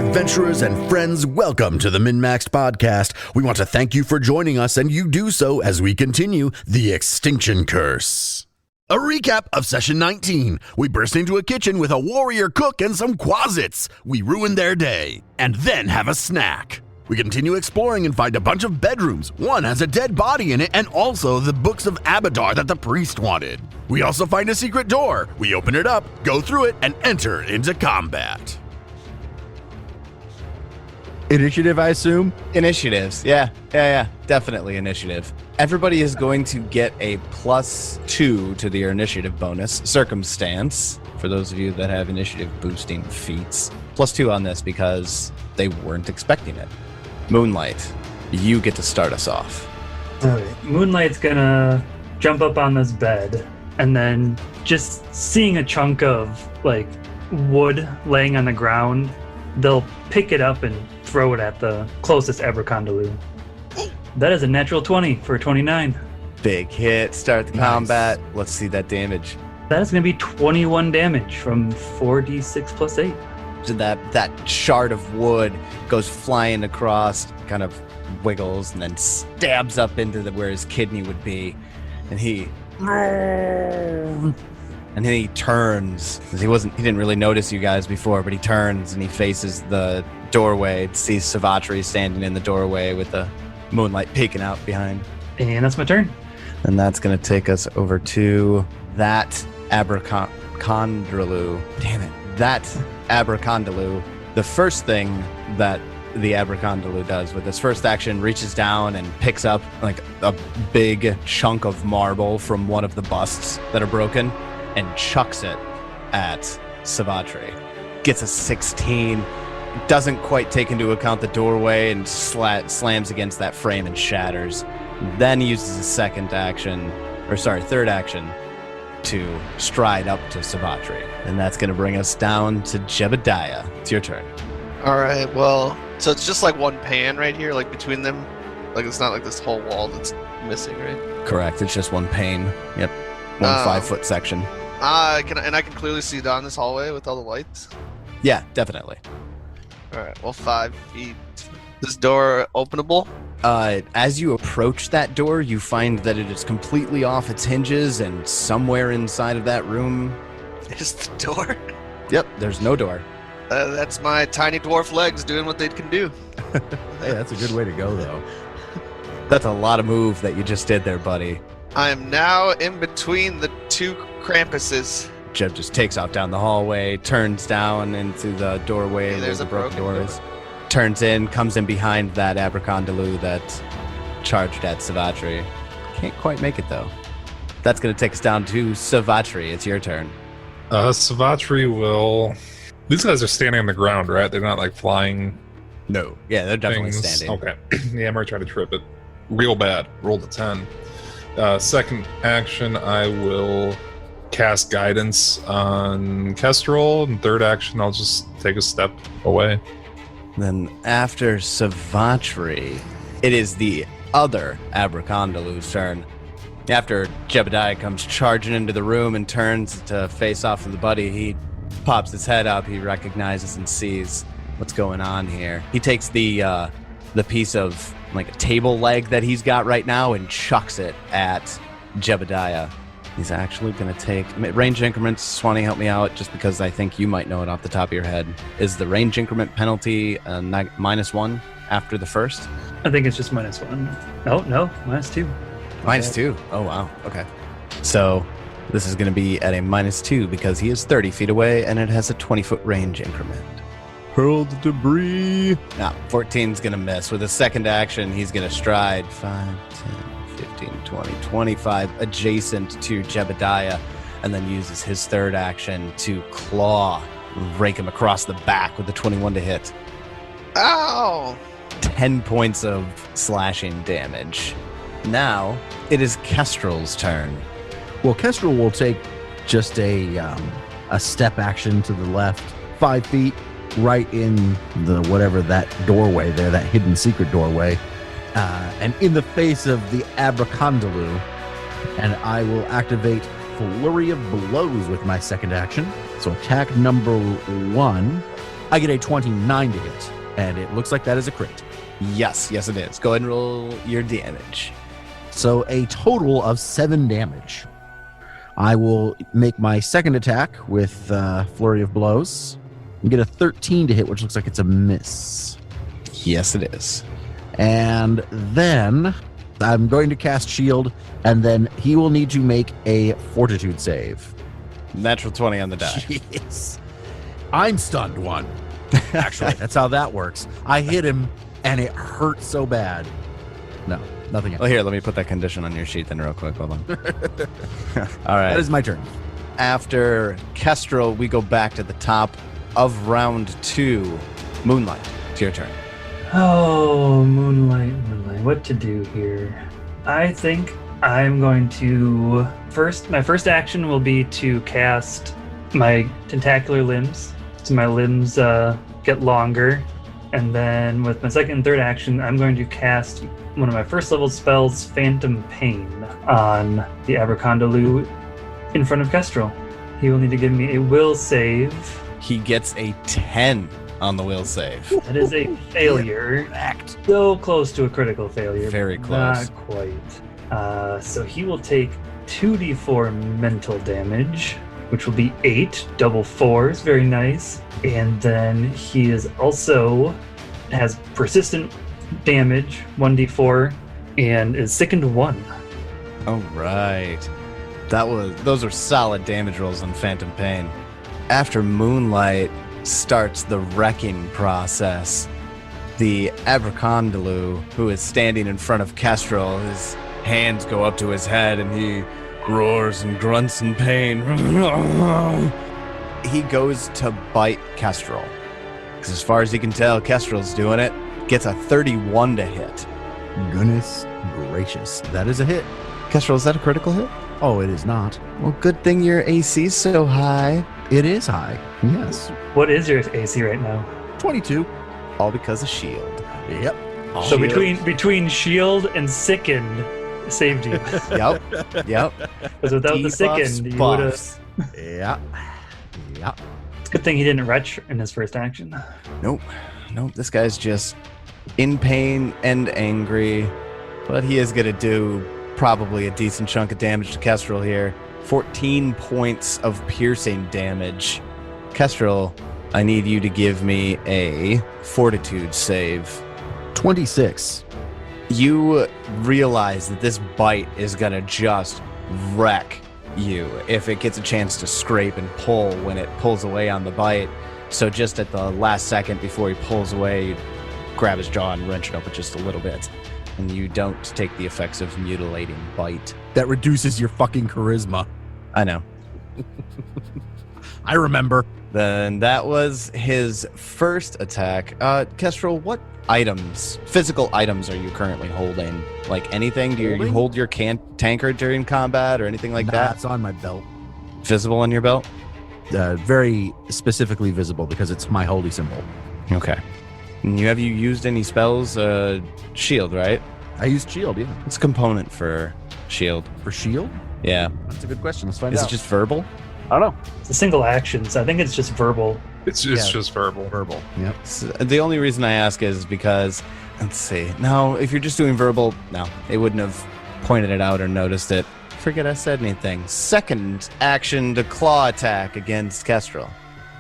adventurers and friends, welcome to the MNmaxed Podcast. We want to thank you for joining us, and you do so as we continue the Extinction Curse. A recap of Session 19. We burst into a kitchen with a warrior cook and some quasits. We ruin their day, and then have a snack. We continue exploring and find a bunch of bedrooms. One has a dead body in it, and also the books of Abadar that the priest wanted. We also find a secret door. We open it up, go through it, and enter into combat. Initiative, I assume? Initiatives, yeah, definitely initiative. Everybody is going to get a +2 to their initiative bonus. Circumstance, for those of you that have initiative boosting feats. +2 on this because they weren't expecting it. Moonlight, you get to start us off. All right. Moonlight's gonna jump up on this bed, and then just seeing a chunk of, wood laying on the ground, they'll pick it up and throw it at the closest Abercondalu. That is a natural 20 for a 29. Big hit, start the combat. Let's see that damage. That is going to be 21 damage from 4d6 plus 8. So that shard of wood goes flying across, kind of wiggles, and then stabs up into where his kidney would be. And then he turns. He didn't really notice you guys before, but he turns and he faces the doorway, sees Savatri standing in the doorway with the moonlight peeking out behind. And that's my turn. And that's going to take us over to that Abercondalu. Damn it. That Abercondalu. The first thing that the Abercondalu does with his first action, reaches down and picks up a big chunk of marble from one of the busts that are broken and chucks it at Savatri. Gets a 16. Doesn't quite take into account the doorway and slams against that frame and shatters. Then uses his third action to stride up to Savatri. And that's going to bring us down to Jebediah. It's your turn. All right, well, so it's just one pan right here, between them? It's not this whole wall that's missing, right? Correct, it's just one pane. Yep, 1 5-foot section. I can clearly see down this hallway with all the lights? Yeah, definitely. All right, well, 5 feet. This door openable? As you approach that door, you find that it is completely off its hinges, and somewhere inside of that room is the door? Yep, there's no door. That's my tiny dwarf legs doing what they can do. Hey, that's a good way to go, though. That's a lot of move that you just did there, buddy. I am now in between the two Krampuses. Jeb just takes off down the hallway, turns down into the doorway where the broken door is. Turns in, comes in behind that Abercondalu that charged at Savatri. Can't quite make it, though. That's going to take us down to Savatri. It's your turn. Savatri will... These guys are standing on the ground, right? They're not flying. No. Yeah, they're definitely things. standing. Okay. Yeah, I'm going to try to trip it. Real bad. Rolled a 10. Second action, I will cast guidance on Kestrel. And third action, I'll just take a step away. Then after Savatri, it is the other Abercondalu's turn. After Jebediah comes charging into the room and turns to face off with the buddy, he pops his head up. He recognizes and sees what's going on here. He takes the piece of a table leg that he's got right now and chucks it at Jebediah. He's actually going to take range increments. Swanee, help me out, just because I think you might know it off the top of your head. Is the range increment penalty -1 after the first? I think it's just -1. Oh, no, -2. -2. Oh, wow. Okay. So this is going to be at a -2 because he is 30 feet away and it has a 20-foot range increment. Hurl the debris. 14's going to miss. With his second action, he's going to stride 5, 10, 15, 20, 25 adjacent to Jebediah, and then uses his third action to claw, rake him across the back with the 21 to hit. Ow! 10 points of slashing damage. Now, it is Kestrel's turn. Well, Kestrel will take just a step action to the left, 5 feet, right in the whatever that doorway there, that hidden secret doorway, and in the face of the Abercondalu, and I will activate Flurry of Blows with my second action. So attack number 1 I get a 29 to hit, and it looks like that is a crit. Yes, it is. Go ahead and roll your damage. So a total of 7 damage. I will make my second attack with Flurry of Blows and get a 13 to hit, which looks like it's a miss. Yes, it is. And then I'm going to cast Shield, and then he will need to make a Fortitude save. Natural 20 on the die. Yes. I'm stunned one. Actually, that's how that works. I hit him, and it hurt so bad. No, nothing else. Well, here, let me put that condition on your sheet then real quick. Hold on. All right. That is my turn. After Kestrel, we go back to the top of round 2. Moonlight, it's your turn. Oh, Moonlight. What to do here? I think I'm going to my first action will be to cast my tentacular limbs. So my limbs get longer. And then with my second and third action, I'm going to cast one of my first level spells, Phantom Pain, on the Abercondalu in front of Kestrel. He will need to give me a will save. He gets a 10 on the will save. That is a failure. So close to a critical failure. Very close. Not quite. So he will take 2d4 mental damage, which will be 8 double 4s. Very nice. And then he is also has persistent damage, 1d4, and is sickened 1. All right. Those are solid damage rolls on Phantom Pain. After Moonlight starts the wrecking process, the Abercondalu, who is standing in front of Kestrel, his hands go up to his head and he roars and grunts in pain. He goes to bite Kestrel, because as far as he can tell, Kestrel's doing it. Gets a 31 to hit. Goodness gracious. That is a hit. Kestrel, is that a critical hit? Oh, it is not. Well, good thing your AC's so high. It is high. Yes. What is your AC right now? 22. All because of shield. Yep. So between shield and sickened, saved you. Yep. Because without the Debuffs, sickened, you would have. Yeah. It's a good thing he didn't retch in his first action. Nope. This guy's just in pain and angry, but he is going to do probably a decent chunk of damage to Kestrel here. 14 points of piercing damage. Kestrel, I need you to give me a Fortitude save. 26. You realize that this bite is going to just wreck you if it gets a chance to scrape and pull when it pulls away on the bite. So just at the last second before he pulls away, you grab his jaw and wrench it open just a little bit. And you don't take the effects of mutilating bite. That reduces your fucking charisma. I know. I remember. Then that was his first attack. Kestrel, what physical items are you currently holding? Like anything? Do you hold your tankard during combat or anything like that? That's on my belt. Visible on your belt? Very specifically visible because it's my holy symbol. Okay. And have you used any spells? Shield, right? I used shield, yeah. It's a component for shield. For shield? Yeah. That's a good question. Let's find out. Is it just verbal? I don't know. It's a single action, so I think it's just verbal. It's just verbal. Verbal. Yep. So the only reason I ask is because, let's see. No, if you're just doing verbal, no, they wouldn't have pointed it out or noticed it. Forget I said anything. Second action to claw attack against Kestrel.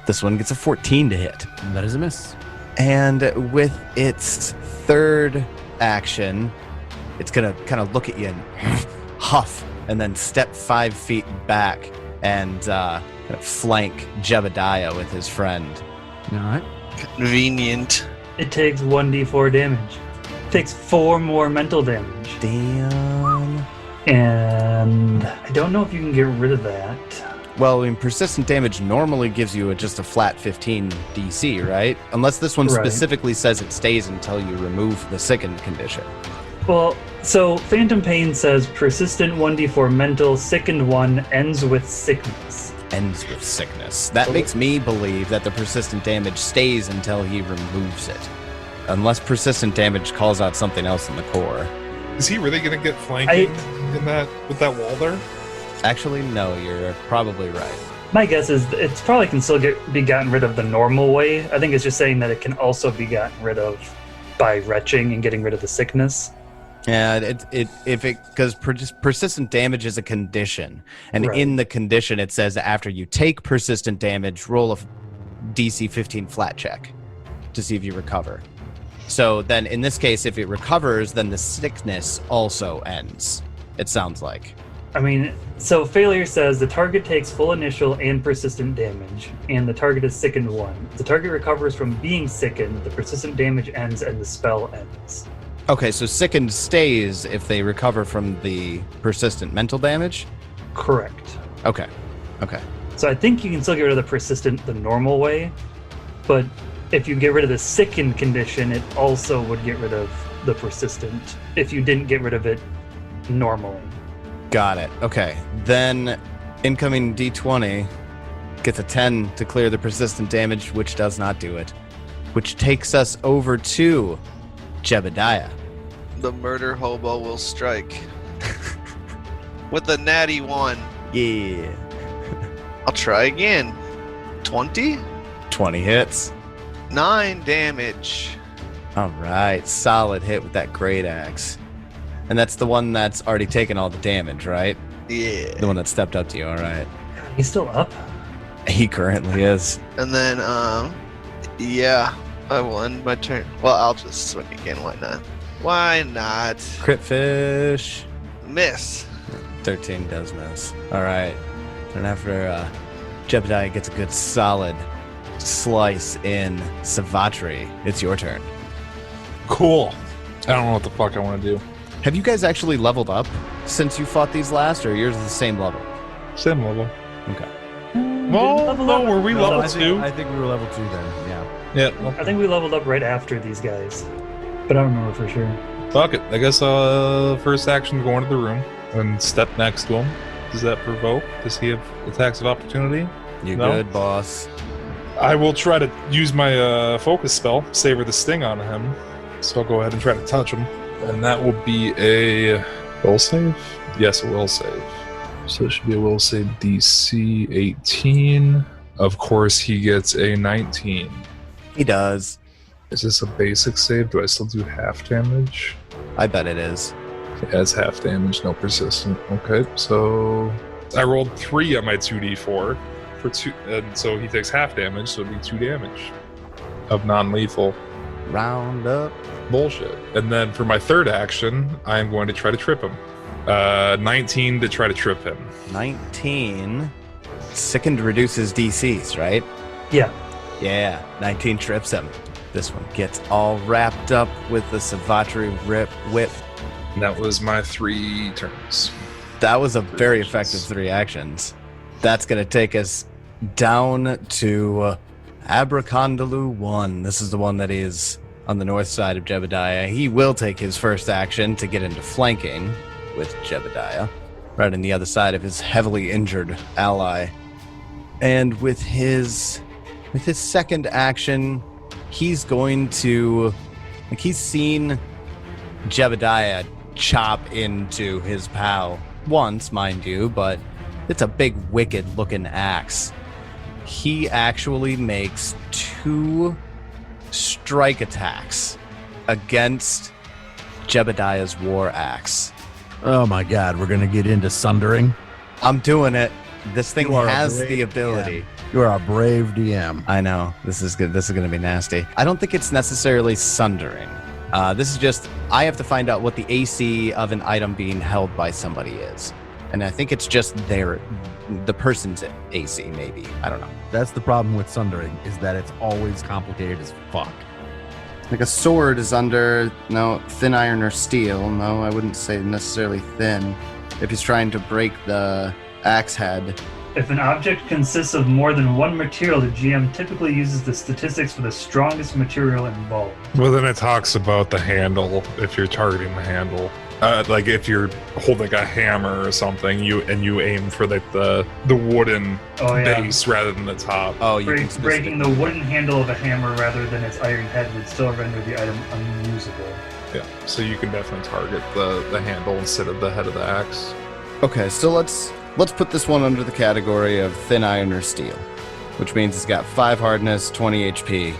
This one gets a 14 to hit. That is a miss. And with its third action, it's going to kind of look at you and huff and then step 5 feet back and kind of flank Jebediah with his friend. All right. Convenient. It takes 1d4 damage. It takes 4 more mental damage. Damn. And I don't know if you can get rid of that. Well, persistent damage normally gives you just a flat 15 DC, right? Unless this one Right. specifically says it stays until you remove the sickened condition. Well, so Phantom Pain says persistent 1d4 mental, sickened 1, ends with sickness. Ends with sickness. That makes me believe that the persistent damage stays until he removes it. Unless persistent damage calls out something else in the core. Is he really going to get flanking with that wall there? Actually, no, you're probably right. My guess is it's probably can still be gotten rid of the normal way. I think it's just saying that it can also be gotten rid of by retching and getting rid of the sickness. Yeah, because persistent damage is a condition, and Right. in the condition it says after you take persistent damage, roll a DC 15 flat check to see if you recover. So then, in this case, if it recovers, then the sickness also ends. It sounds like. I mean, so failure says the target takes full initial and persistent damage, and the target is sickened 1. If the target recovers from being sickened, the persistent damage ends and the spell ends. Okay, so sickened stays if they recover from the persistent mental damage? Correct. Okay. So I think you can still get rid of the persistent the normal way, but if you get rid of the sickened condition, it also would get rid of the persistent if you didn't get rid of it normally. Got it. Okay. Then incoming D20 gets a 10 to clear the persistent damage, which does not do it. Which takes us over to Jebediah. The murder hobo will strike. With a natty 1. Yeah. I'll try again. 20? 20 hits. 9 damage. All right. Solid hit with that great axe. And that's the one that's already taken all the damage, right? Yeah. The one that stepped up to you, all right. He's still up? He currently is. And then, yeah, I will end my turn. Well, I'll just swing again. Why not? Why not? Crit fish. Miss. 13 does miss. All right. And after Jebediah gets a good solid slice in Savatri, it's your turn. Cool. I don't know what the fuck I want to do. Have you guys actually leveled up since you fought these last, or yours is the same level? Same level. Okay. Well, no, were we level 2? I think we were level 2 then, yeah. Yeah. Well, I think we leveled up right after these guys, but I don't remember for sure. fuck it. I guess first action, go into the room and step next to him. Does that provoke? Does he have attacks of opportunity? You No? good, boss? I will try to use my focus spell, savor the sting on him. So I'll go ahead and try to touch him. And that will be a will save? Yes, a will save. So it should be a will save DC 18. Of course, he gets a 19. He does. Is this a basic save? Do I still do half damage? I bet it is. Yeah, it's half damage, no persistent. Okay, so I rolled 3 on my 2d4 for 2, and so he takes half damage, so it'd be 2 damage of non-lethal Round up. bullshit. And then for my third action, I'm going to try to trip him. 19 to try to trip him. 19. Sickened reduces DCs, right? Yeah. Yeah, 19 trips him. This one gets all wrapped up with the Savatri whip. And that was my 3 turns. That was a very effective 3 actions. That's going to take us down to Abracondalu 1. This is the one that is on the north side of Jebediah. He will take his first action to get into flanking with Jebediah, right on the other side of his heavily injured ally. And with his second action, he's going to, like, he's seen Jebediah chop into his pal once, mind you, but it's a big, wicked-looking axe. He actually makes 2 strike attacks against Jebediah's war axe. Oh my god, we're gonna get into sundering. I'm doing it. This thing You are a has brave the ability. You are a brave DM. I know. This is good. This is going to be nasty. I don't think it's necessarily sundering. This is just, I have to find out what the AC of an item being held by somebody is. And I think it's just the person's AC, maybe. I don't know. That's the problem with sundering, is that it's always complicated as fuck. Like a sword is under, no, thin iron or steel. No, I wouldn't say necessarily thin. If he's trying to break the axe head. If an object consists of more than one material, the GM typically uses the statistics for the strongest material involved. Well, then it talks about the handle, if you're targeting the handle. Like if you're holding a hammer or something, you aim for like the wooden base rather than the top. Oh, you can breaking the wooden handle of a hammer rather than its iron head would still render the item unusable. Yeah, so you can definitely target the handle instead of the head of the axe. Okay, so let's let's put this one under the category of thin iron or steel, which means it's got 5 hardness, 20 HP,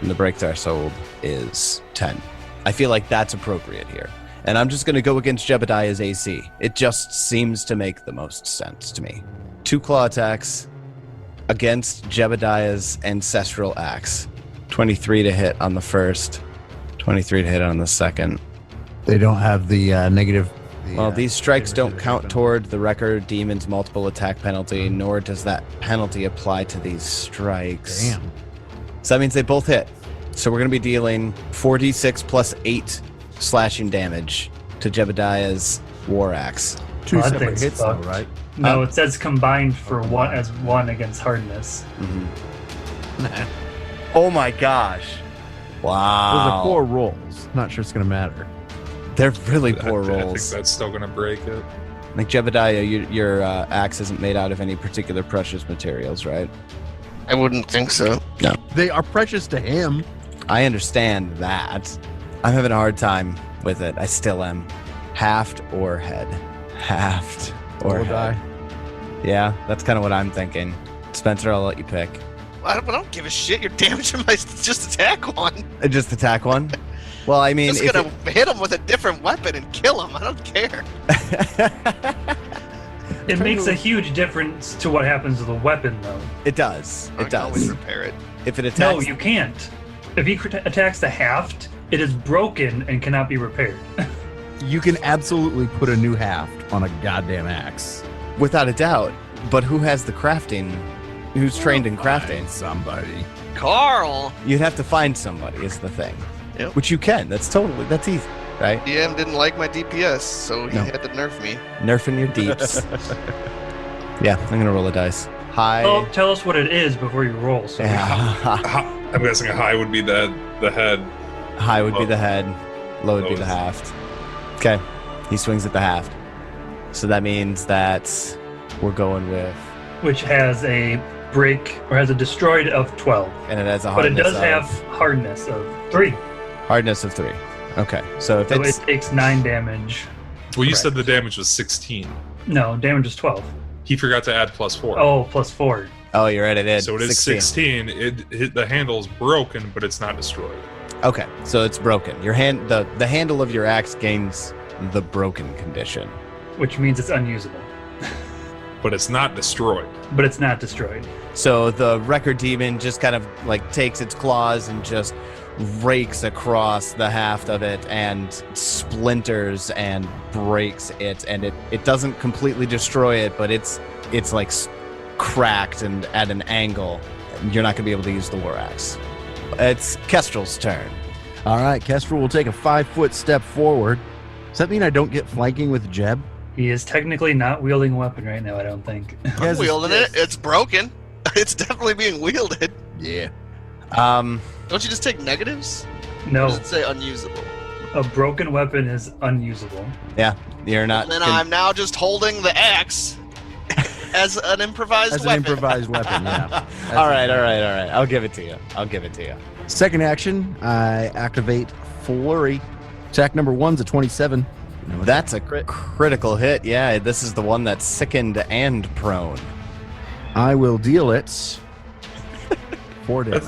and the break threshold is 10. I feel like that's appropriate here. And I'm just going to go against Jebediah's AC. It just seems to make the most sense to me. 2 claw attacks against Jebediah's Ancestral Axe. 23 to hit on the first, 23 to hit on the second. They don't have the negative. Well, these strikes don't count toward the Wrecker Demon's multiple attack penalty, nor does that penalty apply to these strikes. Damn. So that means they both hit. So we're going to be dealing 4d6 plus 8 slashing damage to Jebediah's War Axe. 2 Well, that separate thing's hits, though, fucked. right? No, it says combined for one against hardness. Oh my gosh. Wow. Those are 4 rolls. Not sure it's going to matter. They're really poor I think rolls. that's still going to break it. Like Jebediah, your axe isn't made out of any particular precious materials, right? I wouldn't think so. They are precious to him. I understand that. I'm having a hard time with it. I still am. Haft or head? Haft or Roll a head? die. Yeah, that's kind of what I'm thinking. Spencer, I'll let you pick. I don't give a shit. You're damaging my just attack one. Just attack one? Well, I mean, Just gonna hit him with a different weapon and kill him. I don't care. It makes a huge difference to what happens to the weapon, though. It does. I It can always does. repair it. If it attacks, No, you can't. If he attacks the haft, it is broken and cannot be repaired. You can absolutely put a new haft on a goddamn axe. without a doubt. But who has the crafting? Who's trained in crafting? Find somebody. Carl! You'd have to find somebody. Is the thing. Yep. Which you can. That's easy, right? DM didn't like my DPS, so he No. had to nerf me. Nerfing your deeps. Yeah, I'm gonna roll a dice. High. Oh, tell us what it is before you roll. So Yeah. I'm guessing a high would be the head. High would be Low. the head. Low would be Low the is- haft. Okay. He swings at the haft. So that means that we're going with, which has a break or has a destroyed of 12, and it has a but it hardness does of, have hardness of 3. hardness of 3. Okay. So if So it's it takes 9 damage. Well, you Correct. said the damage was 16. No, damage is 12. He forgot to add +4. Oh, plus 4. oh, you're right. It is. So it is 16. The handle's broken, but it's not destroyed. Okay, so it's broken. Your hand, the handle of your axe gains the broken condition. Which means it's unusable, But it's not destroyed. but it's not destroyed. So the record demon just kind of like takes its claws and just rakes across the haft of it and splinters and breaks it, and it doesn't completely destroy it, but it's like cracked and at an angle. You're not gonna be able to use the war axe. It's Kestrel's turn. All right, Kestrel will take a 5-foot step forward. Does that mean I don't get flanking with Jeb? He is technically not wielding a weapon right now, I don't think. I'm wielding it. It's broken. It's definitely being wielded. Yeah. Don't you just take negatives? Or No, does it say unusable? a broken weapon is unusable. Yeah, you're not. Then I'm now just holding the axe as an improvised As an weapon. improvised weapon, yeah. all right. I'll give it to you. Second action, I activate Flurry. Attack number 1's a 27. That's a critical hit. Yeah, this is the one that's sickened and prone. I will deal it 4 damage.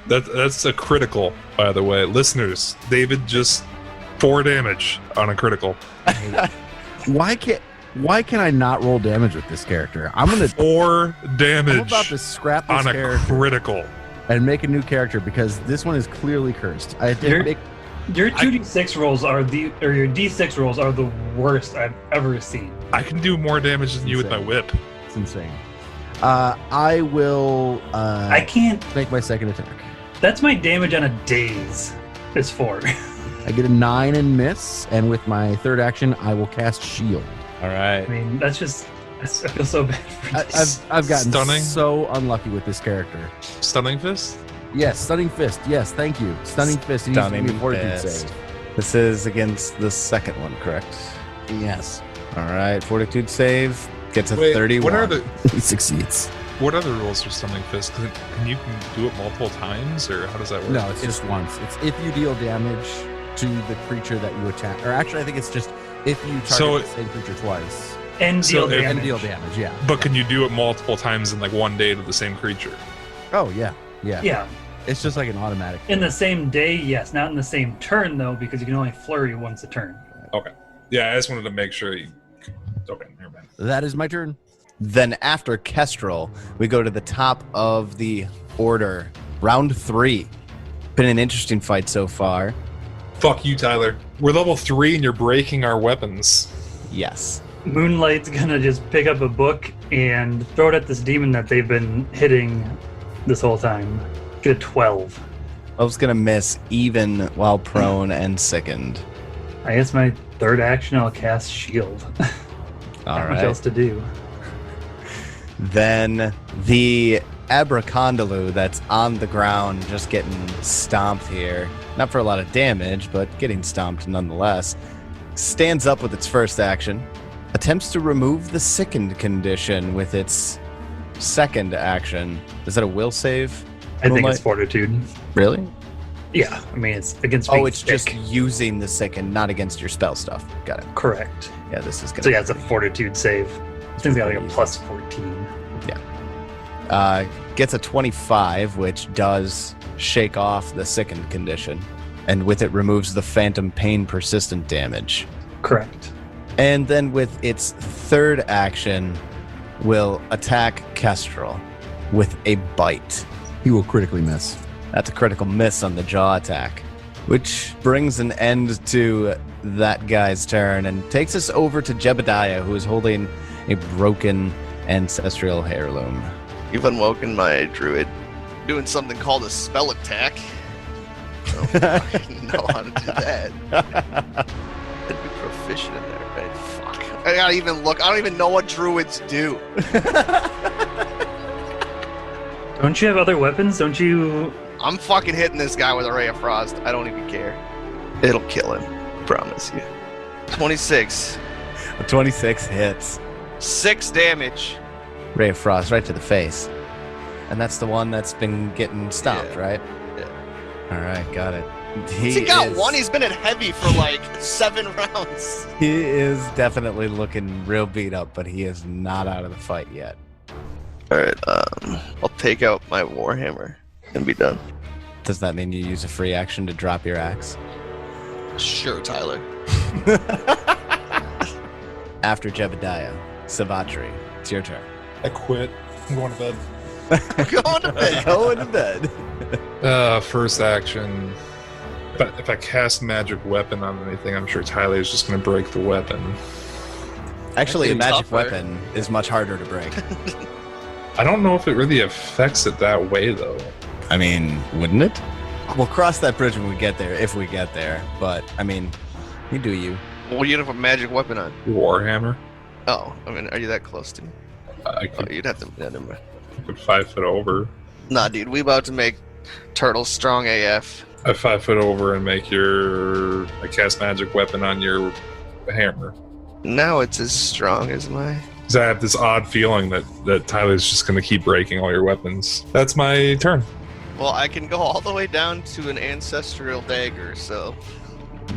That's a critical, by the way. Listeners, David just 4 damage on a critical. Why can I not roll damage with this character? I'm 4 damage about to scrap this on a character critical. and make a new character because this one is clearly cursed. I did You're- make Your 2d6 rolls are your d6 rolls are the worst I've ever seen. I can do more damage than you with my whip. it's insane. I will I can't. make my second attack. That's my damage on a daze. Is 4. I get a 9 and miss, and with my third action, I will cast Shield. All right. I mean, I feel so bad for this. I've gotten Stunning. so unlucky with this character. Stunning fist? Yes, Stunning Fist. Yes, thank you. Stunning Fist. He needs to Stunning give me a fortitude Fist. save. This is against the second one, correct? Yes. All right. Fortitude save gets a Wait, 31. He succeeds. what are the rules for stunning fist? Can you do it multiple times, or how does that work? No, it's just once. It's if you deal damage to the creature that you attack. Or actually, I think it's just if you target So the same creature twice. And deal So if- damage. And deal damage, yeah. But can you do it multiple times in like one day to the same creature? Oh, yeah. Yeah. Yeah. It's just like an automatic. In the same day, yes. Not in the same turn, though, because you can only flurry once a turn. Okay. Yeah, I just wanted to make sure you... Okay, never mind. That is my turn. Then after Kestrel, we go to the top of the order. Round 3. Been an interesting fight so far. Fuck you, Tyler. We're level 3 and you're breaking our weapons. Yes. Moonlight's gonna just pick up a book and throw it at this demon that they've been hitting this whole time. Get a 12. I was gonna miss even while prone and sickened. I guess my third action, I'll cast Shield. All Not much right. else to do. Then the Abracondaloo that's on the ground, just getting stomped here. Not for a lot of damage, but getting stomped nonetheless. Stands up with its first action. Attempts to remove the sickened condition with its second action. Is that a will save? I think Moonlight? it's Fortitude. Really? Yeah, I mean, it's against Oh, being it's sick. just using the sickened, not against your spell stuff. Got it. Correct. Yeah, this is gonna. So yeah, it's a Fortitude save. This thing's got like a plus 14. Gets a 25, which does shake off the sickened condition, and with it removes the phantom pain persistent damage. Correct. And then with its third action, will attack Kestrel with a bite. He will critically miss. That's a critical miss on the jaw attack, which brings an end to that guy's turn and takes us over to Jebediah, who is holding a broken ancestral heirloom. You've unwoken my druid. Doing something called a spell attack. I don't know how to do that. I'd be proficient in there, right? Fuck. I gotta even look. I don't even know what druids do. Don't you have other weapons? Don't you? I'm fucking hitting this guy with a ray of frost. I don't even care. It'll kill him. Promise you. 26. A 26 hits. 6 damage. Ray of Frost right to the face. And that's the one that's been getting stomped, Yeah. right? Yeah. All right, got it. He got one. He's been at heavy for like 7 rounds. He is definitely looking real beat up, but he is not out of the fight yet. Alright, I'll take out my Warhammer and be done. Does that mean you use a free action to drop your axe? Sure, Tyler. After Jebediah, Savatri, it's your turn. I quit. I'm going to bed. Go on to bed. Go to bed. First action. If I cast magic weapon on anything, I'm sure Tyler's just going to break the weapon. Actually, a Actually, magic tougher. weapon is much harder to break. I don't know if it really affects it that way, though. I mean, wouldn't it? We'll cross that bridge when we get there, if we get there. But, I mean, you do you. What do you have a magic weapon on? Warhammer. Oh, I mean, are you that close to me? I Oh, could you'd have to. Yeah, never mind. put 5 foot over. Nah, dude, we about to make turtles strong AF. I 5 foot over and make I cast magic weapon on your hammer. Now it's as strong as my. Because I have this odd feeling that Tyler's just going to keep breaking all your weapons. That's my turn. Well, I can go all the way down to an ancestral dagger, so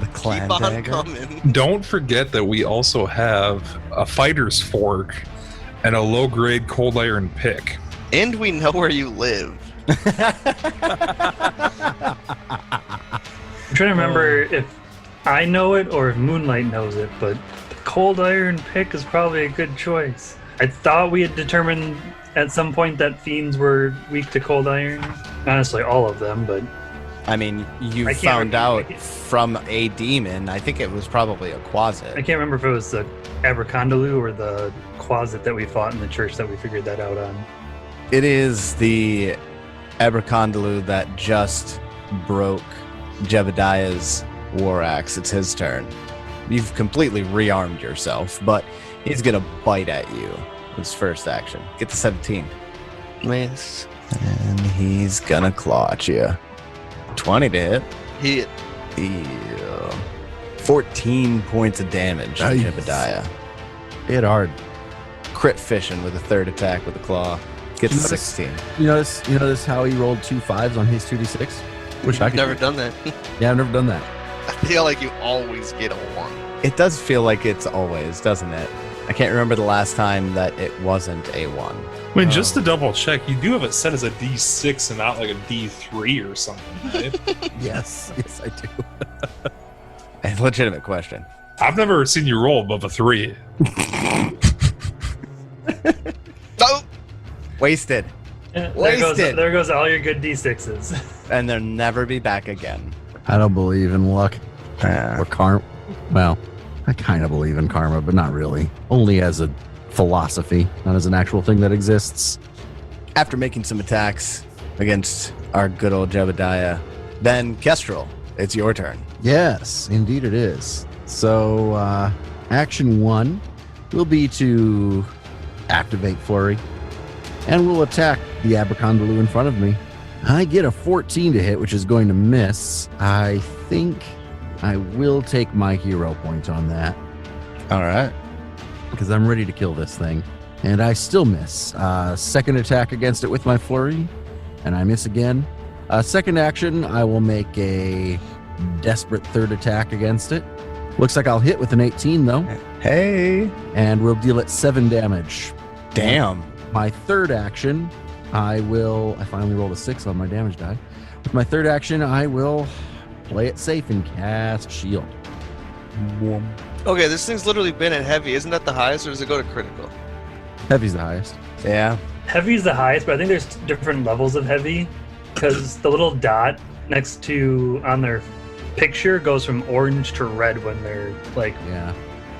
The clan keep on dagger. coming. Don't forget that we also have a fighter's fork and a low-grade cold iron pick. And we know where you live. I'm trying to remember if I know it or if Moonlight knows it, but the cold iron pick is probably a good choice. I thought we had determined at some point that fiends were weak to cold iron. Not necessarily all of them, but I mean, you I can't found remember. out from a demon. I think it was probably a I quasit. can't remember if it was the Abracondaloo or the Quasit that we fought in the church that we figured that out on. It is the Abracondaloo that just broke Jebediah's war axe. It's his turn. You've completely rearmed yourself, but he's gonna bite at you. His first action. Get to 17. Miss. And he's gonna claw at you. 20 to hit. Hit. Ew. 14 points of damage on Nice. Jebediah. Hit hard. Crit fishing with a third attack with a claw. Gets You notice- 16. You notice how he rolled 2 5s on his 2d6? Wish I I've could. never done that. Yeah, I've never done that. I feel like you always get a 1. It does feel like it's always, doesn't it? I can't remember the last time that it wasn't a 1. I mean, just to double check, you do have it set as a D6 and not like a D3 or something, right? Yes, I do. A legitimate question. I've never seen you roll above a 3. Oh! Wasted. There goes all your good D6s. And they'll never be back again. I don't believe in luck or karma. Well, I kind of believe in karma, but not really. Only as a philosophy, not as an actual thing that exists. After making some attacks against our good old Jebediah, then Kestrel, it's your turn. Yes, indeed it is. So, action 1 will be to activate Flurry, and we'll attack the Abercondaloo in front of me. I get a 14 to hit, which is going to miss. I think I will take my hero point on that. All right. Because I'm ready to kill this thing. And I still miss. Second attack against it with my Flurry, and I miss again. Second action, I will make a desperate third attack against it. Looks like I'll hit with an 18, though. Hey. And we'll deal it 7 damage. Damn. My third action, I finally rolled a 6 on my damage die. With my third action, I will play it safe and cast Shield. Okay, this thing's literally been at heavy. Isn't that the highest, or does it go to critical? Heavy's the highest. Yeah. Heavy's the highest, but I think there's different levels of heavy, because the little dot next to on their picture goes from orange to red when they're like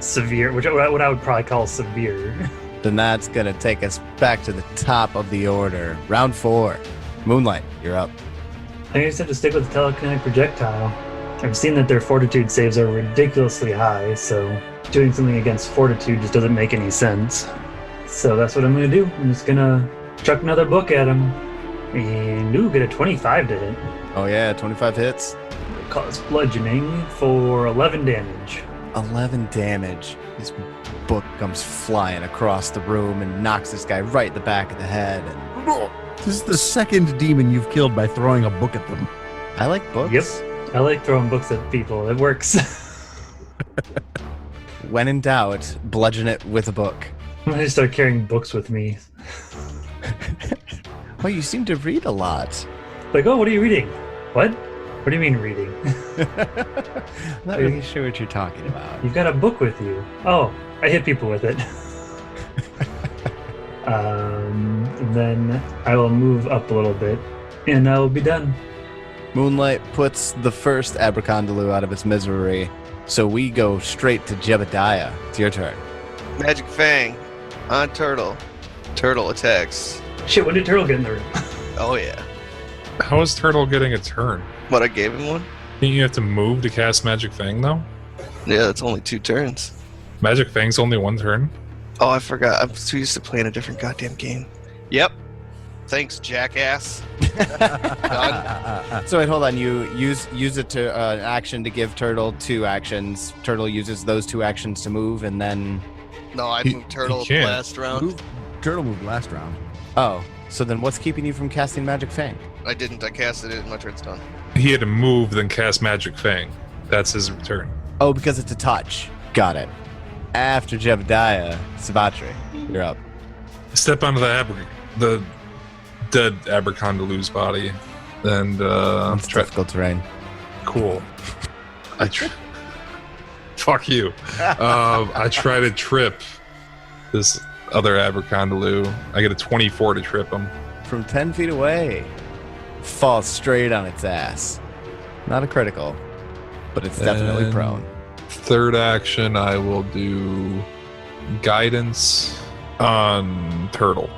severe, which what I would probably call severe. Then that's going to take us back to the top of the order. Round 4. Moonlight, you're up. I think I just have to stick with the telekinetic projectile. I've seen that their fortitude saves are ridiculously high, so doing something against fortitude just doesn't make any sense. So that's what I'm going to do. I'm just going to chuck another book at him. And get a 25 to hit. Oh yeah, 25 hits. Cause bludgeoning for 11 damage. 11 damage. This book comes flying across the room and knocks this guy right in the back of the head. And This is the second demon you've killed by throwing a book at them. I like books. Yep. I like throwing books at people. It works. When in doubt, bludgeon it with a book. I'm going to start carrying books with me. Oh, you seem to read a lot. Like, oh, what are you reading? What? What do you mean reading? Not really sure what you're talking about. You've got a book with you. Oh, I hit people with it. Then I will move up a little bit, and I will be done. Moonlight puts the first Abercondaloo out of its misery, so we go straight to Jebediah. It's your turn. Magic Fang on Turtle. Turtle attacks. Shit, when did Turtle get in the room? Oh yeah. How is Turtle getting a turn? What, I gave him one? Think you have to move to cast Magic Fang, though? Yeah, that's only 2 turns. Magic Fang's only 1 turn? Oh, I forgot. I'm too used to playing a different goddamn game. Yep. Thanks, jackass. Done. So wait, hold on. You use it to an action to give Turtle 2 actions. Turtle uses those 2 actions to move, and then... No, I moved Turtle he can't. last round. Turtle moved last round. Oh, so then what's keeping you from casting Magic Fang? I didn't. I casted it and my turn's done. He had to move, then cast Magic Fang. That's his turn. Oh, because it's a touch. Got it. After Jebediah, Savatri, you're up. Step onto the dead Abercondaloo's body, and It's difficult terrain. Cool. Fuck you. I try to trip this other Abercondaloo. I get a 24 to trip him. From 10 feet away, falls straight on its ass. Not a critical, but it's definitely And prone. Third action, I will do guidance on Turtle.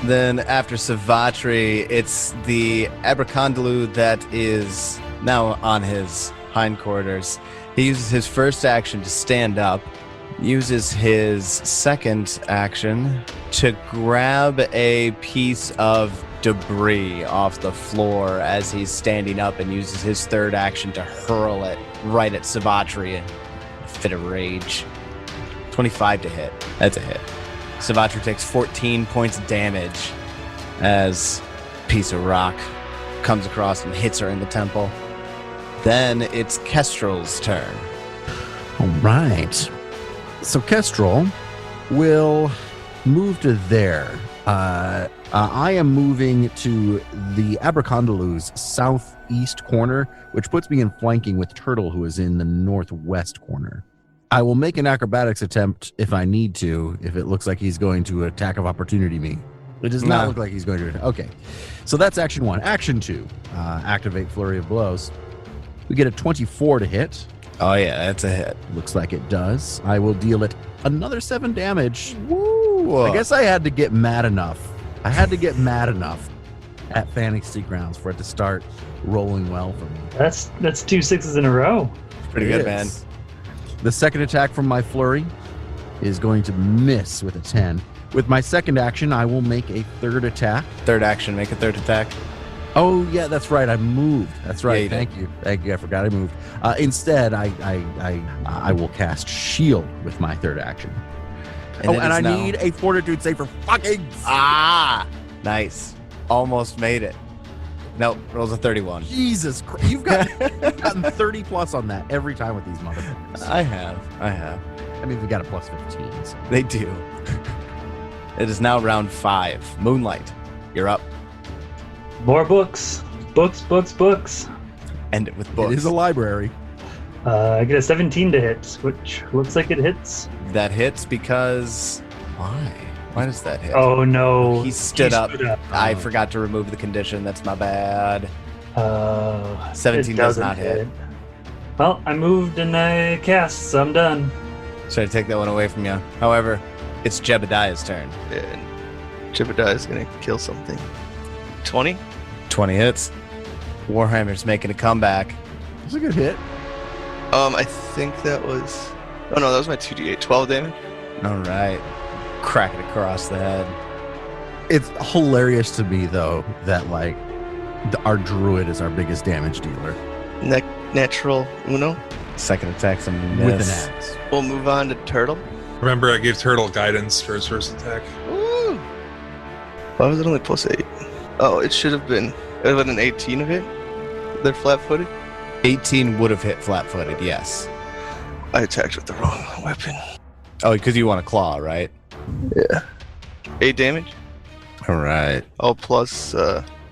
Then after Savatri, it's the Abercondaloo that is now on his hindquarters. He uses his first action to stand up, uses his second action to grab a piece of debris off the floor as he's standing up, and uses his third action to hurl it right at Savatri in a fit of rage. 25 to hit. That's a hit. Savatri takes 14 points of damage as a piece of rock comes across and hits her in the temple. Then it's Kestrel's turn. All right. So Kestrel will move to there. I am moving to the Abercondalu's southeast corner, which puts me in flanking with Turtle, who is in the northwest corner. I will make an acrobatics attempt if I need to, if it looks like he's going to attack of opportunity me. It does not look like he's going to. Okay. So that's action 1. Action 2, activate Flurry of Blows. We get a 24 to hit. Oh, yeah, that's a hit. Looks like it does. I will deal it another 7 damage. Woo! I guess I had to get mad enough. at Fantasy Grounds for it to start rolling well for me. That's 2 6s in a row. Pretty good, man. The second attack from my flurry is going to miss with a 10. With my second action, I will make a third attack. Third action, make a third attack. Oh, yeah, that's right. I moved. That's right. Yeah, Thank you. I forgot I moved. Instead, I will cast Shield with my third action. And I need a Fortitude save for fucking... Nice. Almost made it. Nope, rolls a 31. Jesus Christ. You've gotten 30 plus on that every time with these motherfuckers. I have. I mean, we got a plus 15. So. They do. It is now round 5. Moonlight, you're up. More books. Books. End it with books. It is a library. I get a 17 to hit, which looks like it hits. That hits because... Why? Why does that hit? Oh, no. He stood up. I forgot to remove the condition. That's my bad. 17 does not hit. Well, I moved and I cast, so I'm done. Try to take that one away from you. However, it's Jebediah's turn. Yeah, and Jebediah's gonna kill something. 20? 20 hits. Warhammer's making a comeback. It's a good hit. I think that was... Oh no, that was my 2d8. 12 damage? All right. Crack it across the head. It's hilarious to me, though, that, like, our druid is our biggest damage dealer. Natural Uno? Second attack's a miss. With an axe. We'll move on to Turtle. Remember, I gave Turtle guidance for his first attack. Woo! Why was it only +8? Oh, it should have been... It would have been an 18 of it? They're flat-footed? 18 would have hit flat-footed, yes. I attacked with the wrong weapon. Oh, because you want a claw, right? Yeah. 8 damage? All right. Oh, plus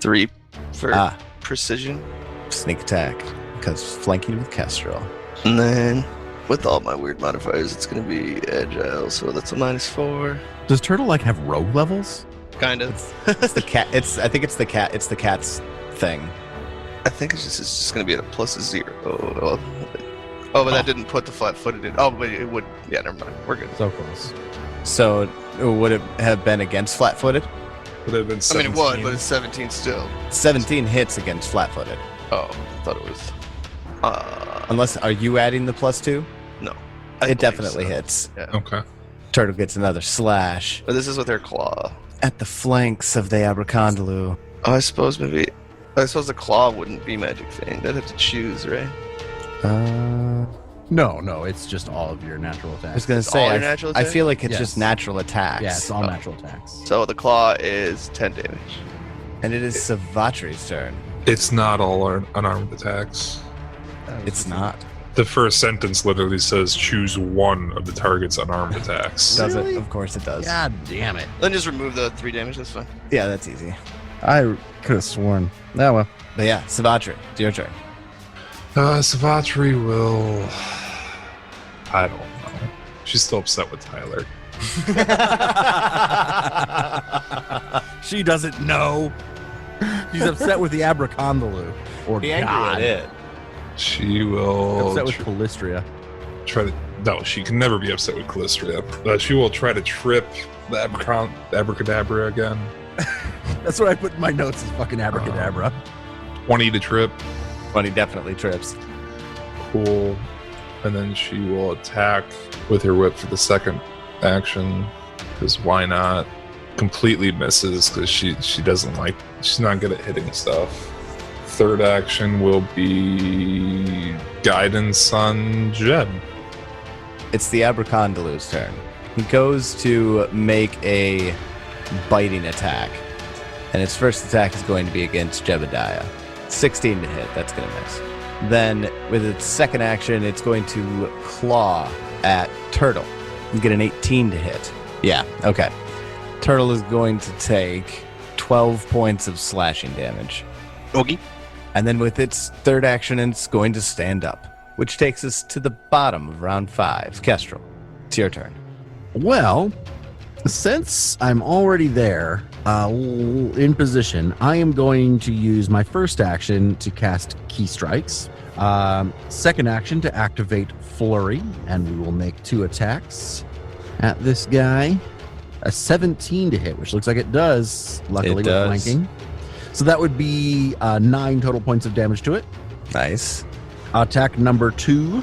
3 for precision. Sneak attack, because flanking with Kestrel. And then, with all my weird modifiers, it's going to be agile, so that's a -4. Does Turtle, like, have rogue levels? Kind of. It's the cat. I think it's the cat. It's the cat's thing. I think it's just going to be at a +0. Oh, but that didn't put the flat-footed in. Oh, but it would. Yeah, never mind. We're good. So close. So would it have been against flat-footed? Would have been 17. I mean, it would, but it's 17 still. 17 hits against flat-footed. Oh, I thought it was. Unless, are you adding the +2? No. It definitely hits. Yeah. Okay. Turtle gets another slash But this is with her claw. at the flanks of the Abercondalu. Oh, I suppose the claw wouldn't be Magic Fang. They'd have to choose, right? No, it's just all of your natural I was attacks. gonna all say, your natural I attacks? feel like it's Yes. just natural attacks. Yeah, it's all natural attacks. So the claw is 10 damage. And it is Savatri's turn. It's not all unarmed attacks. It's not. The first sentence literally says choose one of the target's unarmed attacks. Does Really? it? Of course it does. God damn it. Then just remove the 3 damage, that's fine. Yeah, that's easy. I could have sworn. Oh, well. But yeah, Savatri, it's your turn. Savatri will... I don't know. She's still upset with Tyler. She doesn't know. She's upset with the Abercondalu. Or Be angry God. at it. She will Upset with Calistria. try to... No, she can never be upset with Calistria. She will try to trip the Abracadabra again. That's what I put in my notes is fucking Abracadabra. 20 to trip. 20 definitely trips. Cool. And then she will attack with her whip for the second action. Because why not? Completely misses because she doesn't like... She's not good at hitting stuff. Third action will be guidance on Jeb. It's the Abercondalu's turn. He goes to make a biting attack. And its first attack is going to be against Jebediah. 16 to hit, that's going to miss. Then, with its second action, it's going to claw at Turtle. You get an 18 to hit. Yeah, okay. Turtle is going to take 12 points of slashing damage. Okay. And then with its third action, it's going to stand up, which takes us to the bottom of round 5. Kestrel, it's your turn. Well, since I'm already there, in position, I am going to use my first action to cast Key Strikes. Second action to activate Flurry, and we will make 2 attacks at this guy. A 17 to hit, which looks like it does, luckily It does. with flanking. So that would be 9 total points of damage to it. Nice. Attack number 2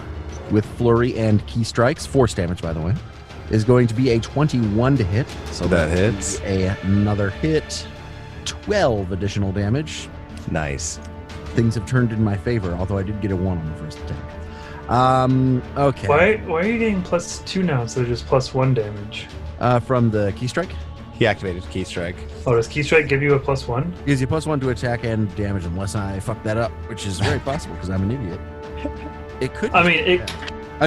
with Flurry and Key Strikes, force damage, by the way, is going to be a 21 to hit. So That would hits. be another hit. 12 additional damage. Nice. Things have turned in my favor, although I did get a 1 on the first attack. Okay. Why are you getting +2 now instead of just +1 damage? From the Key Strike? He activated Key Strike. Oh, does Key Strike give you a +1? Gives you +1 to attack and damage unless I fuck that up, which is very possible because I'm an idiot. It could. I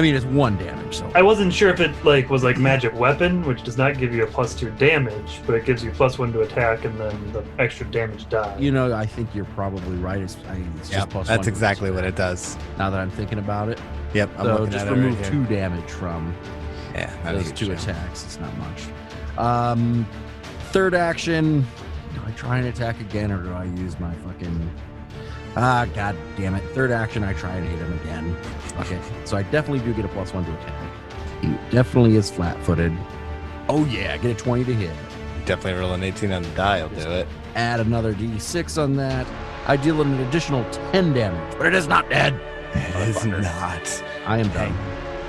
mean, it's 1 damage. So I wasn't sure if it was magic weapon, which does not give you a +2 damage, but it gives you +1 to attack and then the extra damage die. I think you're probably right. It's Yep, just +1. that's exactly what it does. Now that I'm thinking about it, Yep, I'm so looking just at it remove right 2 here. damage from Yeah, not a those huge 2 deal. attacks. It's not much. Third action. Do I try and attack again, or do I use my fucking? God damn it! Third action, I try and hit him again. Okay, so I definitely do get a +1 to attack. He definitely is flat-footed. Oh yeah, get a 20 to hit. Definitely roll an 18 on the die, I'll do it. Add another d6 on that. I deal an additional 10 damage, but it is not dead. It is Motherfucker. not. I am done.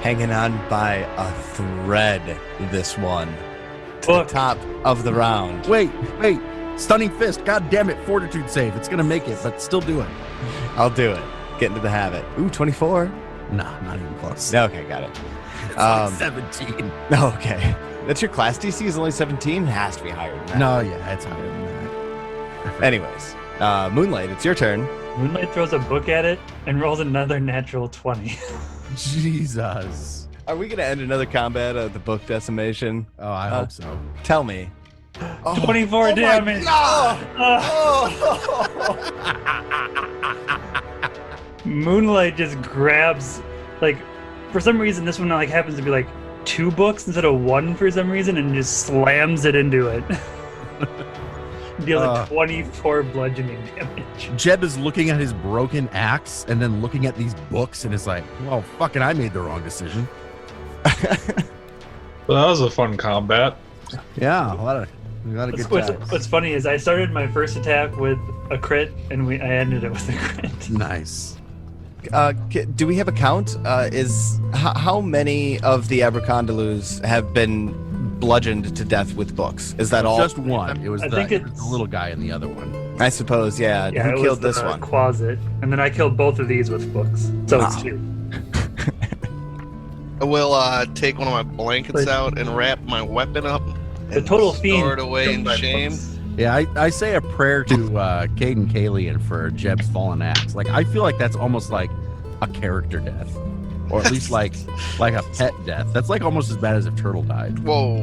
Hanging on by a thread, this one. To Look. the top of the round. Wait. Stunning Fist. God damn it. Fortitude save. It's going to make it, but still do it. I'll do it. Get into the habit. Ooh, 24. No, not even close. Okay, got it. It's like 17. Okay. That's your class DC is only 17? Has to be higher than that. No, yeah, it's higher than that. Anyways, Moonlight, it's your turn. Moonlight throws a book at it and rolls another natural 20. Jesus. Are we going to end another combat of the book decimation? Oh, I hope so. Tell me. 24 damage. Moonlight just grabs, for some reason, this one happens to be 2 books instead of 1 for some reason, and just slams it into it. Deals 24 bludgeoning damage. Jeb is looking at his broken axe and then looking at these books and is like, well, fucking, I made the wrong decision. Well, that was a fun combat. Yeah, a lot of good times. What's funny is I started my first attack with a crit, and I ended it with a crit. Nice. Do we have a count? How many of the Abercondalues have been bludgeoned to death with books? Is that all? Just one. It was I the think it's- little guy in the other one. I suppose, yeah. Yeah, Who it was killed this the one? Closet, and then I killed both of these with books, so it's Wow. 2. I will take one of my blankets out and wrap my weapon up. The And total fiend. store it away killed in by shame. books. Yeah, I say a prayer to Caden Kalian for Jeb's fallen axe. I feel like that's almost like a character death, or at least like a pet death. That's almost as bad as if Turtle died. Whoa.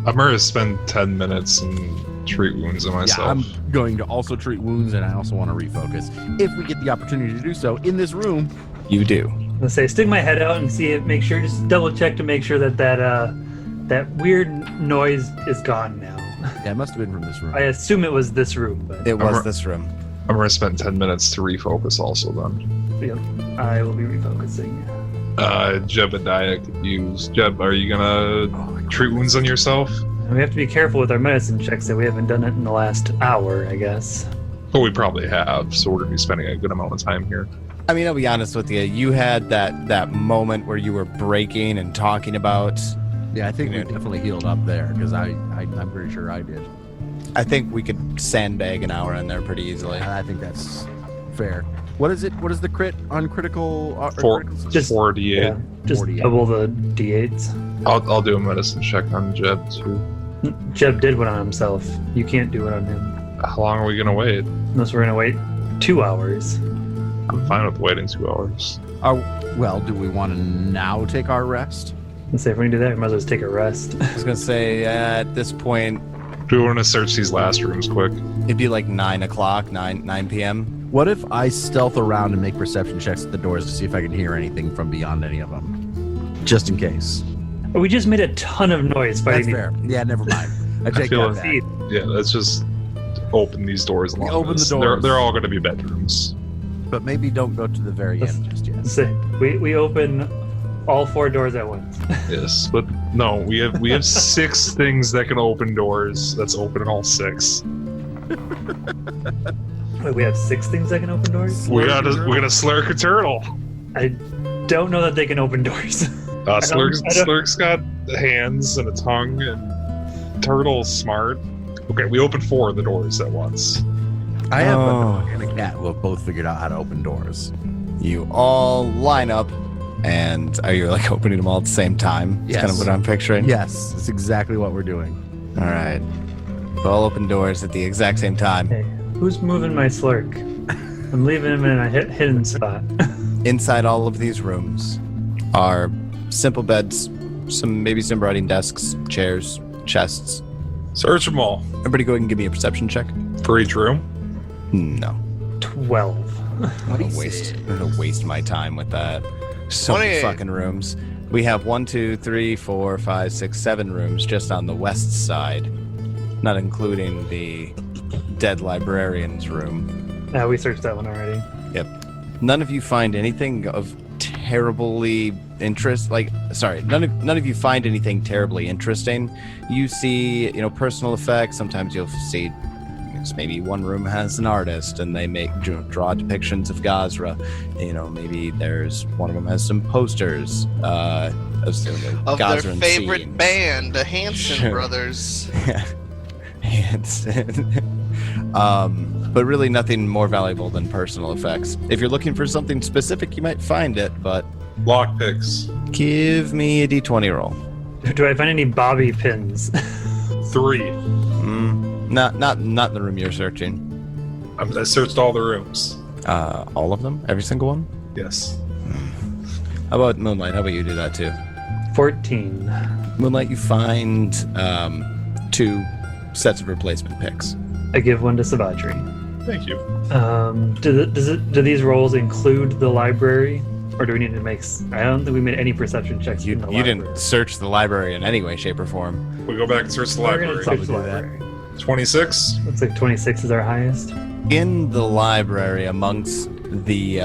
I'm going to spend 10 minutes and treat wounds on Yeah, myself. I'm going to also treat wounds, and I also want to refocus if we get the opportunity to do so in this room. You do. Let's say stick my head out and see it. Make sure, just double check to make sure that weird noise is gone now. Yeah, it must have been from this room. I assume it was this room, but It was Alright. this room. I'm going to spend 10 minutes to refocus also then. yeah, I will be refocusing. Jebediah could use. Jeb, are you going to treat wounds on yourself? And we have to be careful with our medicine checks that we haven't done it in the last hour, I guess. Well, we probably have, so we're going to be spending a good amount of time here. I mean, I'll be honest with you. You had that moment where you were breaking and talking about. Yeah, I think we definitely healed up there because I'm pretty sure I did. I think we could sandbag an hour in there pretty easily. I think that's fair. What is it? What is the crit on critical? Critical? Just 48. Yeah, just 48. double the d8s. I'll do a medicine check on Jeb too. Jeb did one on himself. You can't do it on him How long are we going to wait? unless we're gonna wait 2 hours. I'm fine with waiting 2 hours. Well, do we want to now take our rest? Let's say if we can do that, we might as well just take a rest. I was gonna say at this point Do we want to search these last rooms quick? it'd be like 9 o'clock, 9 p.m. What if I stealth around and make perception checks at the doors to see if I can hear anything from beyond any of them? Just in case. We just made a ton of noise That's fighting. fair. Yeah, never mind. I take feel that it. back. Yeah, let's just open these doors. Along Open this. the doors. They're all going to be bedrooms. But maybe don't go to the very end just yet. So we open all 4 doors at once. Yes, but no, we have 6 things that can open doors. Let's open all 6. Wait, we have 6 things that can open doors? We gotta slurk a turtle. I don't know that they can open doors. Slurk's got hands and a tongue, and Turtle's smart. Okay, we opened 4 of the doors at once. I have a Oh. dog and a cat who have both figured out how to open doors. You all line up, and are you like opening them all at the same time? That's Yes. kind of what I'm picturing. Yes, that's exactly what we're doing. All right. So all open doors at the exact same time. Hey, who's moving my slurk? I'm leaving him in a hidden spot. Inside all of these rooms are simple beds, maybe some writing desks, chairs, chests. Search them all Everybody go ahead and give me a perception check. for each room. No. 12. I'm gonna waste my time with that. So many 28. fucking rooms. We have 1, 2, 3, 4, 5, 6, 7 rooms just on the west side, not including the dead librarian's room. Yeah, we searched that one already. Yep. None of you find anything of terribly interest. None of you find anything terribly interesting. You see, personal effects. Sometimes you'll see. Maybe one room has an artist and they draw depictions of Gazra. Maybe there's one of them has some posters of Of their favorite band, the Hanson Sure. Brothers. But really nothing more valuable than personal effects. If you're looking for something specific, you might find it, but Lockpicks. give me a d20 roll. Do I find any bobby pins? 3. Not the room you're searching. I searched all the rooms. All of them? Every single one? Yes. How about Moonlight? How about you do that too? 14. Moonlight, you find 2 sets of replacement picks. I give one to Savatri. Thank you. Do these rolls include the library? Or do we need to make... I don't think we made any perception checks You in the library. didn't search the library in any way, shape, or form. We go back and search the We're gonna library. search the do that. library. 26. Looks like 26 is our highest. In the library, amongst the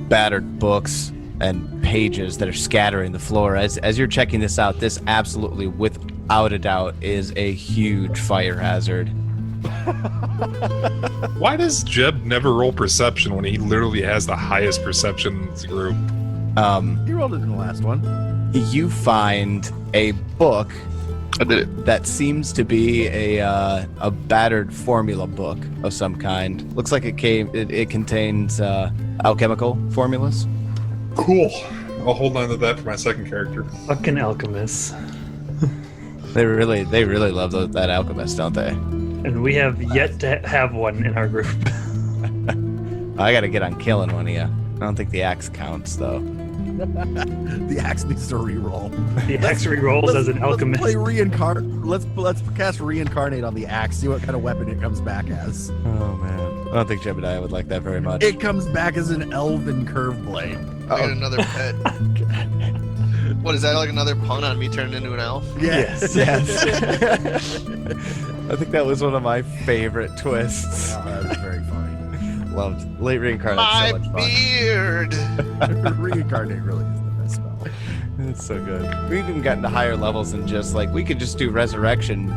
battered books and pages that are scattering the floor, as you're checking this out, this absolutely, without a doubt, is a huge fire hazard. Why does Jeb never roll perception when he literally has the highest perception in this group? You rolled it in the last one. You find a book I did it. that seems to be a battered formula book of some kind. Looks like it contains alchemical formulas. Cool. I'll hold on to that for my second character. Fucking alchemists. They really love that alchemist, don't they? And we have yet to have one in our group. I gotta get on killing one of you. I don't think the axe counts though. The axe needs to reroll. The axe re-rolls as an alchemist. Let's cast reincarnate on the axe. See what kind of weapon it comes back as. Oh man, I don't think Jebediah would like that very much. It comes back as an elven curve blade. I got another pet. What, is that like another pun on me turning into an elf? Yes. Yes. I think that was one of my favorite twists. Oh, that was very funny. Loved late reincarnate. My So much fun. beard! Reincarnate really is the best spell. It's so good. We've even gotten to higher levels and just like we could just do resurrection,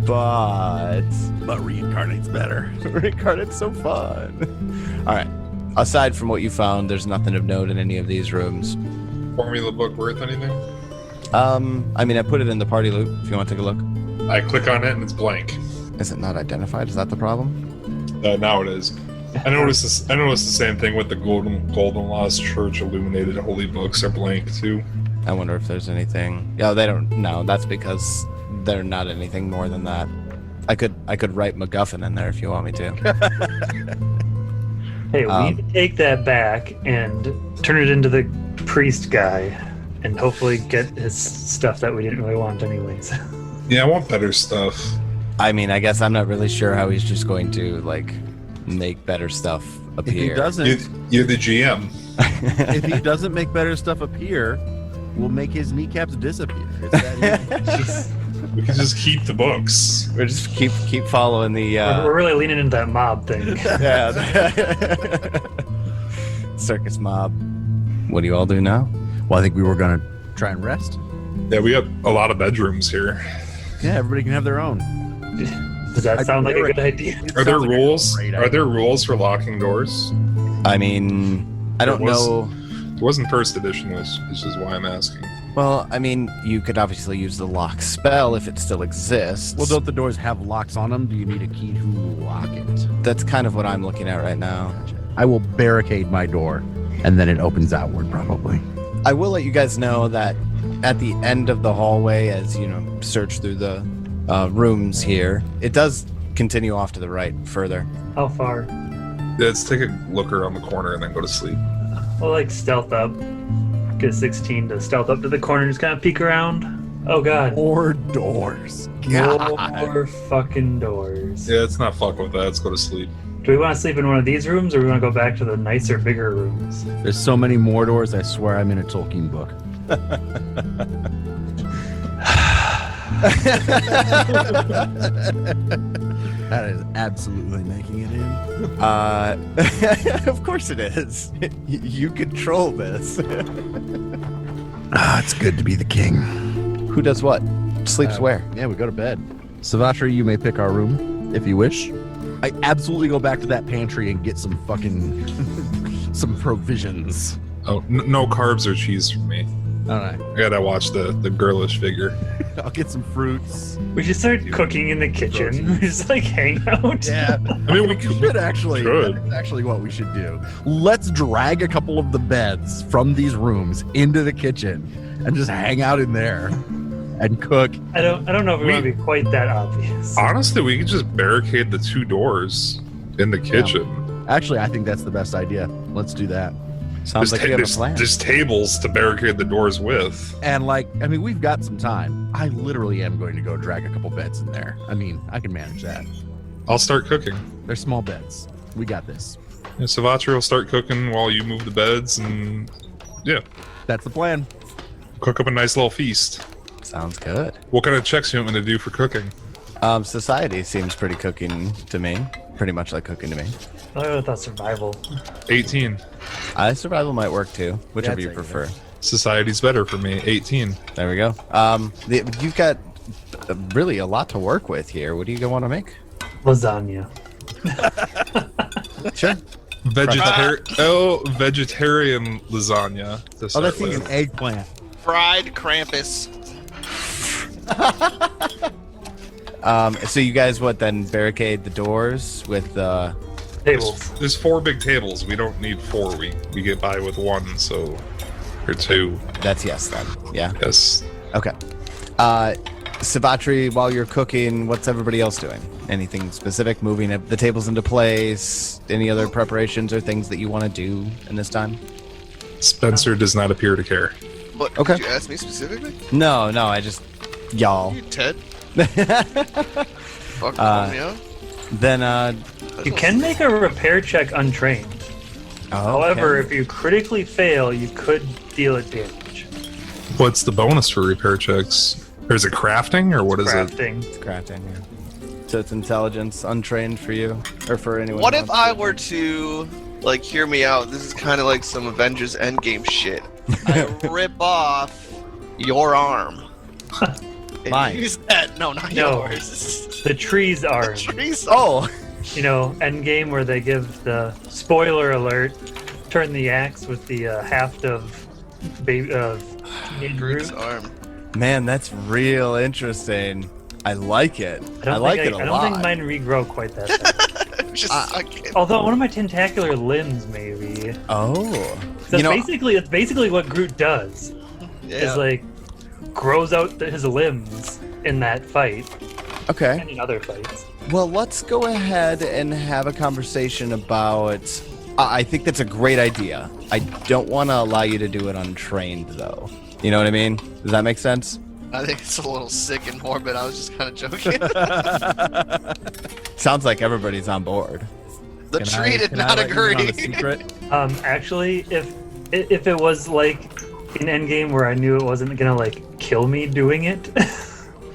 but But reincarnate's better. reincarnate's so fun. All right. Aside from what you found, there's nothing of note in any of these rooms. Formula book worth anything? I mean, I put it in the party loop. If you want to take a look. I click on it and it's blank. Is it not identified? Is that the problem? Now it is. I noticed this. I noticed the same thing with the Golden Lost Church illuminated holy books are blank too. I wonder if there's anything. Yeah, they don't. No, that's because they're not anything more than that. I could write MacGuffin in there if you want me to. Hey, we need to take that back and turn it into the priest guy. and hopefully get his stuff that we didn't really want anyways. Yeah, I want better stuff. I mean, I guess I'm not really sure how he's just going to like make better stuff If he appear. doesn't, You're the GM. if he doesn't make better stuff appear, we'll make his kneecaps disappear. It's that easy. We can just keep the books. We're just keep following the. We're really leaning into that mob thing. Yeah. Circus mob. What do you all do now? Well, I think we were gonna try and rest. Yeah, we got a lot of bedrooms here. Yeah, everybody can have their own. Does that sound like a good idea? Are there Sounds like a rules? great Are idea. there rules for locking doors? I mean, I don't There was- know. It wasn't first edition, which is why I'm asking. Well, I mean, you could obviously use the lock spell if it still exists. Well, don't the doors have locks on them? Do you need a key to lock it? That's kind of what I'm looking at right now. I will barricade my door, and then it opens outward, probably. I will let you guys know that at the end of the hallway, as you know, search through the rooms here, it does continue off to the right further. How far? Yeah, let's take a look around the corner and then go to sleep. Well, like stealth up. Get a 16 to stealth up to the corner and just kind of peek around. Oh god. More doors. God. More fucking doors. Yeah, let's not fuck with that. Let's go to sleep. Do we want to sleep in one of these rooms or we want to go back to the nicer, bigger rooms? There's so many more doors, I swear I'm in a Tolkien book. That is absolutely making it in. Of course it is. You control this. It's good to be the king. Who does what? Sleeps where? Yeah, we go to bed. Savatri, you may pick our room if you wish. I absolutely go back to that pantry and get some fucking some provisions. Oh, no carbs or cheese for me. All right, I gotta watch the girlish figure. I'll get some fruits. We should start cooking in the kitchen. Just like hang out. Yeah, I mean, we we could. should actually. Should. That's actually what we should do. Let's drag a couple of the beds from these rooms into the kitchen and just hang out in there and cook. I don't know if we want to be quite that obvious. Honestly, we could just barricade the two doors in the kitchen. Actually, I think that's the best idea. Let's do that. Sounds like you have a plan. There's tables to barricade the doors with. And we've got some time. I literally am going to go drag a couple beds in there. I mean, I can manage that. I'll start cooking. They're small beds. We got this. Yeah, Savatri will start cooking while you move the beds, and yeah, That's the plan. cook up a nice little feast. Sounds good. What kind of checks you want me to do for cooking? Society seems pretty cooking to me. Pretty much like cooking to me. I thought survival. 18. Survival might work too, whichever you I'd say prefer. Society's better for me. 18. There we go. You've got really a lot to work with here. What do you want to make? Lasagna. Sure. Vegetarian lasagna. To Oh, start that's with. an eggplant. Fried Krampus. So you guys then barricade the doors with Tables. There's 4 big tables. We don't need 4. We get by with 1, so or 2. that's yes then. Yeah. Yes. Okay. Savatri, while you're cooking, what's everybody else doing? Anything specific? Moving the tables into place? Any other preparations or things that you want to do in this time? Spencer does not appear to care. What? Okay. Did you ask me specifically? No, I just y'all. You Ted? Fuck me up. Then You can make a repair check untrained. However, if you critically fail, you could deal it damage. What's the bonus for repair checks? Or is it crafting, or what is it? Crafting. it's crafting. Yeah. So it's intelligence untrained for you or for anyone. What who if wants I to- were to, like, hear me out? This is kind of like some Avengers Endgame shit. I rip off your arm. And Mine. Use that. No, not No. yours. The tree's The arm. trees. Oh, You know, Endgame where they give the spoiler alert, turn the axe with the haft of teenage Groot's Groot. arm. man, that's real interesting. I like it. I like it a I don't lot. think mine regrow quite that fast. Just sucking. Although one of my tentacular limbs, maybe. Oh, That's basically what Groot does. Yeah. Is like grows out his limbs in that fight okay. and in other fights. Well, let's go ahead and have a conversation about. I think that's a great idea. I don't want to allow you to do it untrained, though. You know what I mean? Does that make sense? I think it's a little sick and morbid. I was just kind of joking. Sounds like everybody's on board. The tree did not agree. Actually, if it was like in Endgame where I knew it wasn't gonna like kill me doing it,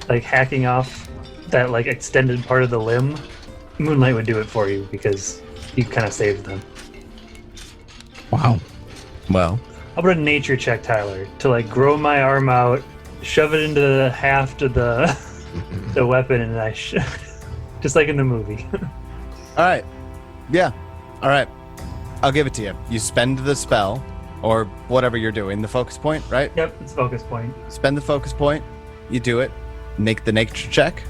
like hacking off that like extended part of the limb, Moonlight would do it for you because you kind of saved them. Wow. Well, How about a nature check, Tyler, to like grow my arm out, shove it into the haft of the weapon, and just like in the movie. all right. Yeah. All right. I'll give it to you. You spend the spell, or whatever you're doing, the focus point, right? Yep, it's focus point. Spend the focus point. You do it. Make the nature check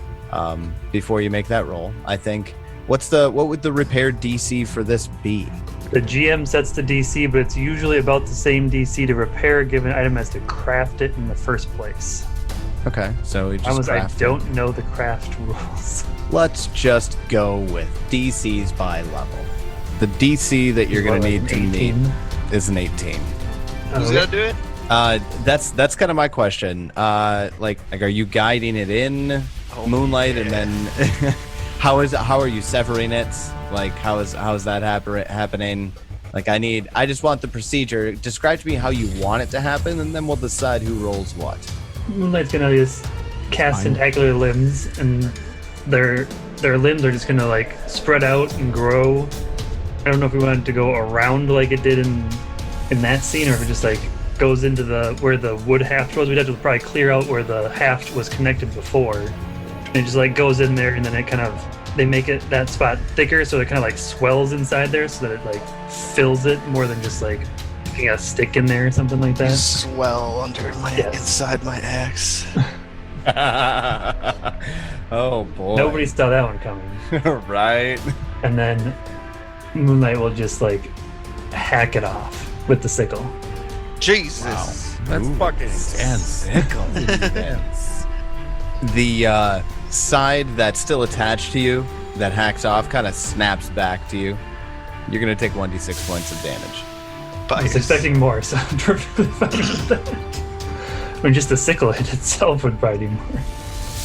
before you make that roll. I think. What would the repair DC for this be? The GM sets the DC, but it's usually about the same DC to repair a given item as to craft it in the first place. Okay, so we just I craft it. don't know the craft rules. Let's just go with DCs by level. The DC that you're going to need to meet is an 18. Who's gonna do it? That's kind of my question. Like, are you guiding it in Moonlight, and then how are you severing it? Like, how is that happening? Like, I just want the procedure. Describe to me how you want it to happen, and then we'll decide who rolls what. Moonlight's gonna just cast tentacular limbs, and their limbs are just gonna like spread out and grow. I don't know if we wanted to go around like it did in that scene, or if it just like goes into where the wood haft was. We'd have to probably clear out where the haft was connected before. And it just like goes in there, and then it kind of they make it that spot thicker, so it kind of like swells inside there, so that it like fills it more than just like putting a stick in there or something like that. Swell under inside my axe. Oh boy! Nobody saw that one coming. Right. And then Moonlight will just like hack it off with the sickle. Jesus. That's fucking intense. Intense. The side that's still attached to you that hacks off kind of snaps back to you. You're gonna take 1d6 points of damage. I was expecting more, so I'm perfectly fine with that. I mean, just the sickle hit itself would probably do more.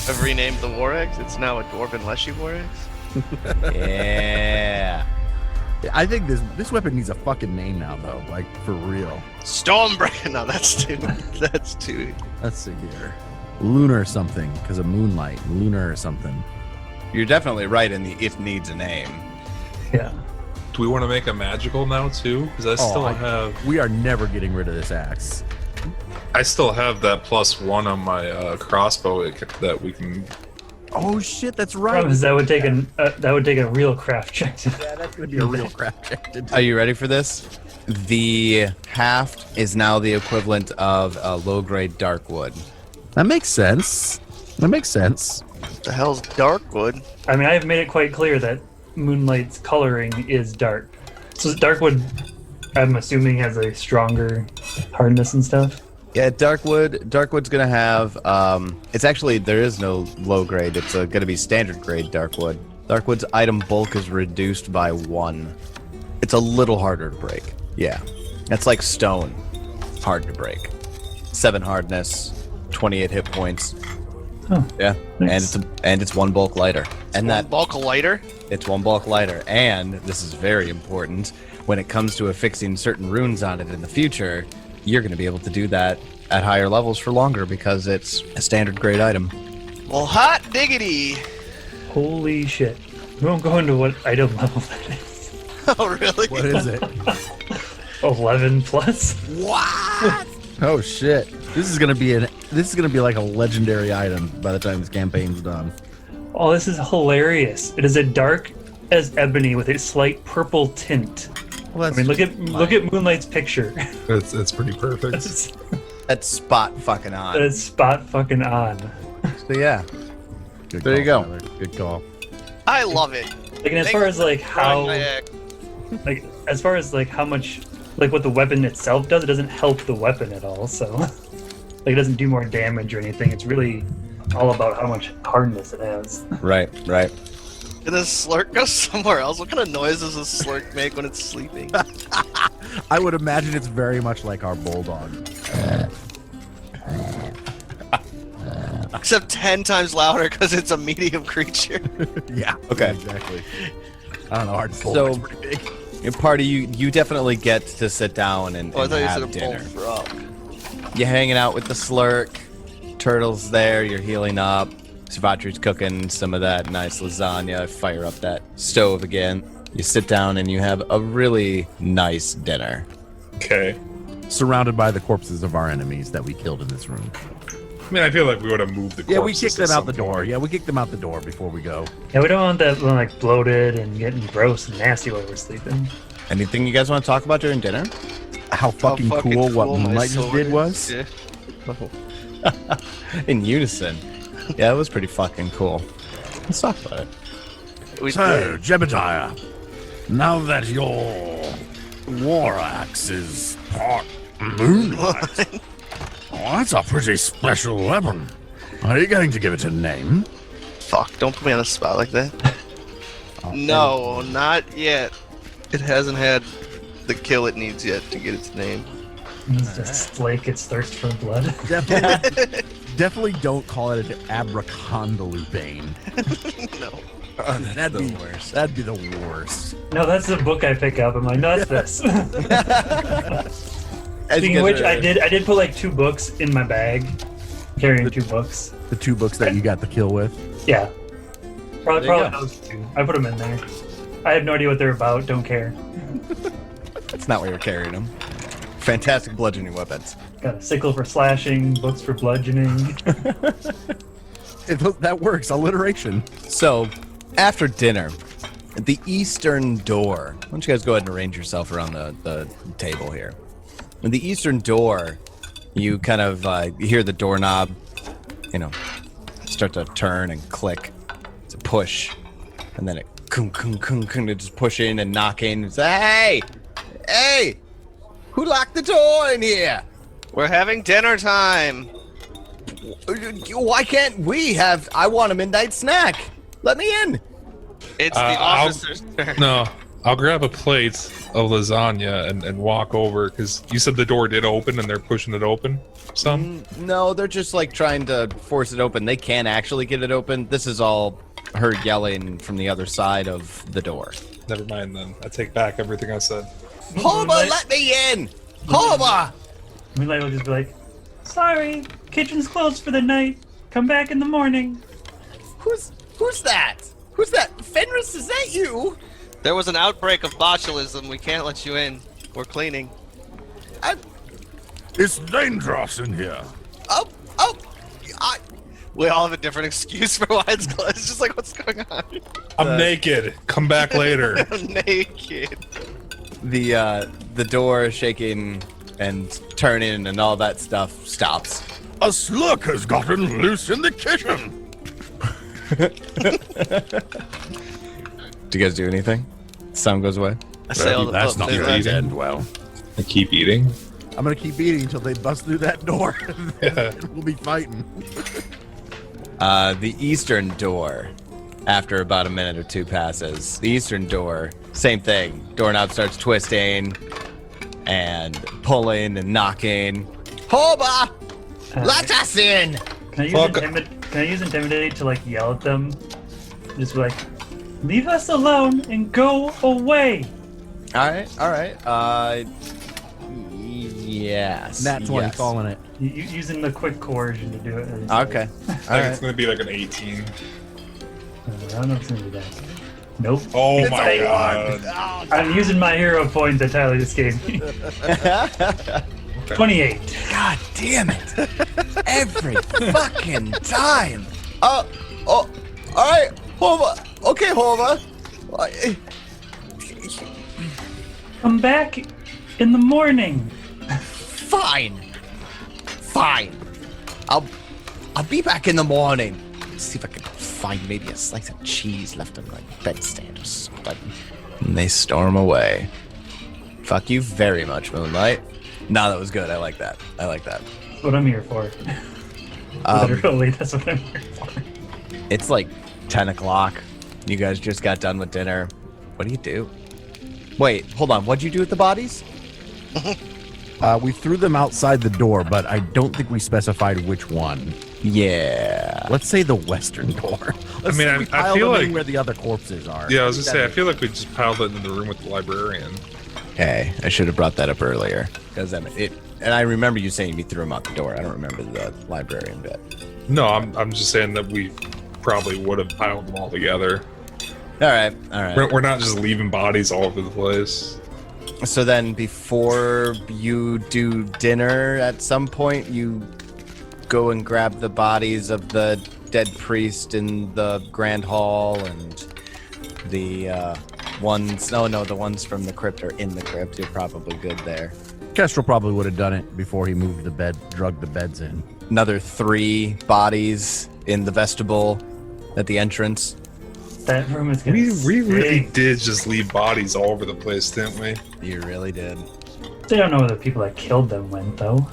I've renamed the War Eggs. It's now a Dwarven Leshy War Eggs. Yeah. I think this weapon needs a fucking name now, though. Like, for real. Stormbreaker. No, that's too. Let's see here. Lunar something, because of moonlight. Lunar or something. You're definitely right in the it needs a name. Yeah. Do we want to make a magical now too? Because I have. We are never getting rid of this axe. I still have that +1 on my crossbow that we can. Oh shit, that's right. Problem is that would take a real craft check. Yeah, that's gonna be a real craft check. Are you ready for this? The haft is now the equivalent of a low-grade dark wood. That makes sense. What the hell's Darkwood? I mean, I have made it quite clear that Moonlight's coloring is dark. So Darkwood, I'm assuming, has a stronger hardness and stuff. Yeah, Darkwood's gonna have. It's actually there is no low grade. It's gonna be standard grade Darkwood. Darkwood's item bulk is reduced by 1. It's a little harder to break. Yeah, that's like stone. Hard to break. 7 hardness, 28 hit points. Oh, yeah, nice. and it's 1 bulk lighter. And that bulk lighter. It's 1 bulk lighter, and this is very important. When it comes to affixing certain runes on it in the future, you're going to be able to do that at higher levels for longer because it's a standard grade item. Well, hot diggity. Holy shit. We won't go into what item level that is. Oh, really? What is it? 11 plus? What? Oh shit. This is gonna be like a legendary item by the time this campaign's done. Oh, this is hilarious. It is a dark as ebony with a slight purple tint. Well, I mean, look at Moonlight's picture. It's pretty perfect. That's spot fucking on. That is spot fucking on. So yeah, Good there call, you go. Tyler. Good call. I love it. Like, and as far as like how, how much, like what the weapon itself does, it doesn't help the weapon at all. So, like, it doesn't do more damage or anything. It's really all about how much hardness it has. Right. Can this slurk go somewhere else? What kind of noise does a slurk make when it's sleeping? I would imagine it's very much like our bulldog. Except 10 times louder because it's a medium creature. Yeah. Okay. Exactly. I don't know. Hard to pull. So- It's pretty big. Your party, you definitely get to sit down and, Oh, I and thought you have said a dinner. bullfrog. You're hanging out with the Slurk. Turtle's there. You're healing up. Savatri's cooking some of that nice lasagna. Fire up that stove again. You sit down and you have a really nice dinner. Okay. Surrounded by the corpses of our enemies that we killed in this room. I mean, I feel like we would have moved the corpses. Yeah, we kicked them at out some the door. point. Yeah, we kicked them out the door before we go. Yeah, we don't want that like bloated and getting gross and nasty while we're sleeping. Anything you guys want to talk about during dinner? How fucking cool what my Moonlight just sword did is. was. Yeah. In unison. Yeah, it was pretty fucking cool. Let's talk about it. We So, did. Jebediah, now that your war axe is part moonlight, that's a pretty special weapon. Are you going to give it a name? Fuck, don't put me on a spot like that. No, not yet. It hasn't had the kill it needs yet to get its name. It's just slake its thirst for blood. Definitely, definitely don't call it an abracondalubane. No. That'd be worst. That'd be the worst. No, that's the book I pick up. I'm like, no, that's this. As you Speaking of guys which, are- I did put like 2 books in my bag, carrying 2 books. The 2 books that you got the kill with. Yeah, probably There you probably those 2. I put them in there. I have no idea what they're about. Don't care. That's not why you're carrying them. Fantastic bludgeoning weapons. Got a sickle for slashing, books for bludgeoning. That works. Alliteration. So, after dinner, at the eastern door, why don't you guys go ahead and arrange yourself around the table here? At the eastern door, you kind of you hear the doorknob, start to turn and click. It's a push, and then it kung kung kung kung to just push in and knock in. And say, hey, who locked the door in here? We're having dinner time. Why can't we have? I want a midnight snack. Let me in. It's the I'll- officer's turn. No, I'll grab a plate of lasagna and walk over because you said the door did open and they're pushing it open. Some. No, they're just like trying to force it open. They can't actually get it open. This is all her yelling from the other side of the door. Never mind then. I take back everything I said. Homer, let me in! Homer! Moonlight will just be like, sorry, kitchen's closed for the night. Come back in the morning. Who's that? Who's that? Fenris, is that you? There was an outbreak of botulism. We can't let you in. We're cleaning. It's dangerous in here. We all have a different excuse for why it's closed. It's just like, what's going on? I'm naked. Come back later. I'm naked. The door shaking and turning and all that stuff stops. A slug has gotten loose in the kitchen. Do you guys do anything? Sound goes away. I say all the That's not things going that- to end well. I keep eating. I'm gonna keep eating until they bust through that door. Yeah. We'll be fighting. The eastern door, after about a minute or 2 passes, the eastern door, same thing. Doorknob starts twisting and pulling and knocking. Homer! Let us in! Can I use Fuck. Can I use intimidate to like yell at them? Just be like, leave us alone and go away. Alright. Yes. Nat 20 yes. calling it. Using the quick coercion to do it. It's Okay. I think it's Alright. gonna be like an 18. like, I don't know if it's gonna do that. Nope. Oh It's my a god. I'm using my hero point that Tyler just gave me. 28. God damn it. Every fucking time. Alright. Homer. Okay, Homer. Come back in the morning. Fine. I'll be back in the morning. See if I can find maybe a slice of cheese left on my bedstand or something. And they storm away. Fuck you very much, Moonlight. No, that was good. I like that. That's what I'm here for. Literally, that's what I'm here for. It's like 10 o'clock. You guys just got done with dinner. What do you do? Wait, hold on. What'd you do with the bodies? We threw them outside the door, but I don't think we specified which one. Yeah. Let's say the western door. I mean, I feel like where the other corpses are. Yeah, I was gonna say, I feel like we just piled it in the room with the librarian. Okay, I should have brought that up earlier. Because then and I remember you saying we threw him out the door. I don't remember the librarian bit. No, I'm just saying that we probably would have piled them all together. All right. We're not just leaving bodies all over the place. So then before you do dinner, at some point you go and grab the bodies of the dead priest in the grand hall and the the ones from the crypt are in the crypt. You're probably good there. Kestrel probably would have done it before he moved the bed, drugged the beds in. Another 3 bodies in the vestibule at the entrance. That room is gonna We really stink. did just leave bodies all over the place, didn't we? You really did. They don't know where the people that killed them went, though.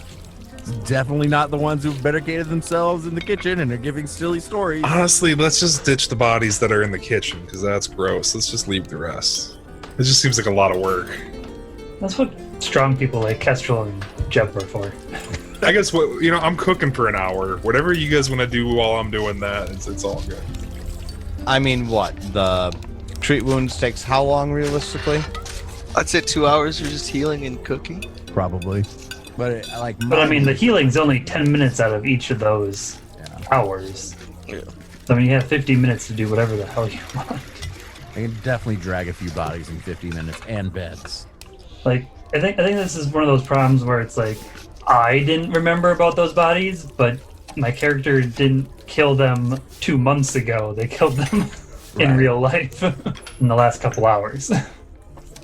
Definitely not the ones who've barricaded themselves in the kitchen and are giving silly stories. Honestly, let's just ditch the bodies that are in the kitchen, because that's gross. Let's just leave the rest. It just seems like a lot of work. That's what strong people like Kestrel and Jeb were for. I guess I'm cooking for an hour. Whatever you guys want to do while I'm doing that, it's all good. I mean, what? The treat wounds takes how long realistically? I'd say 2 hours of just healing and cooking. Probably. But But I mean, the healing's only 10 minutes out of each of those hours. Yeah. So, I mean, you have 50 minutes to do whatever the hell you want. I can definitely drag a few bodies in 50 minutes and beds. Like, I think this is one of those problems where it's like, I didn't remember about those bodies, but my character didn't kill them 2 months ago. They killed them in real life in the last couple hours.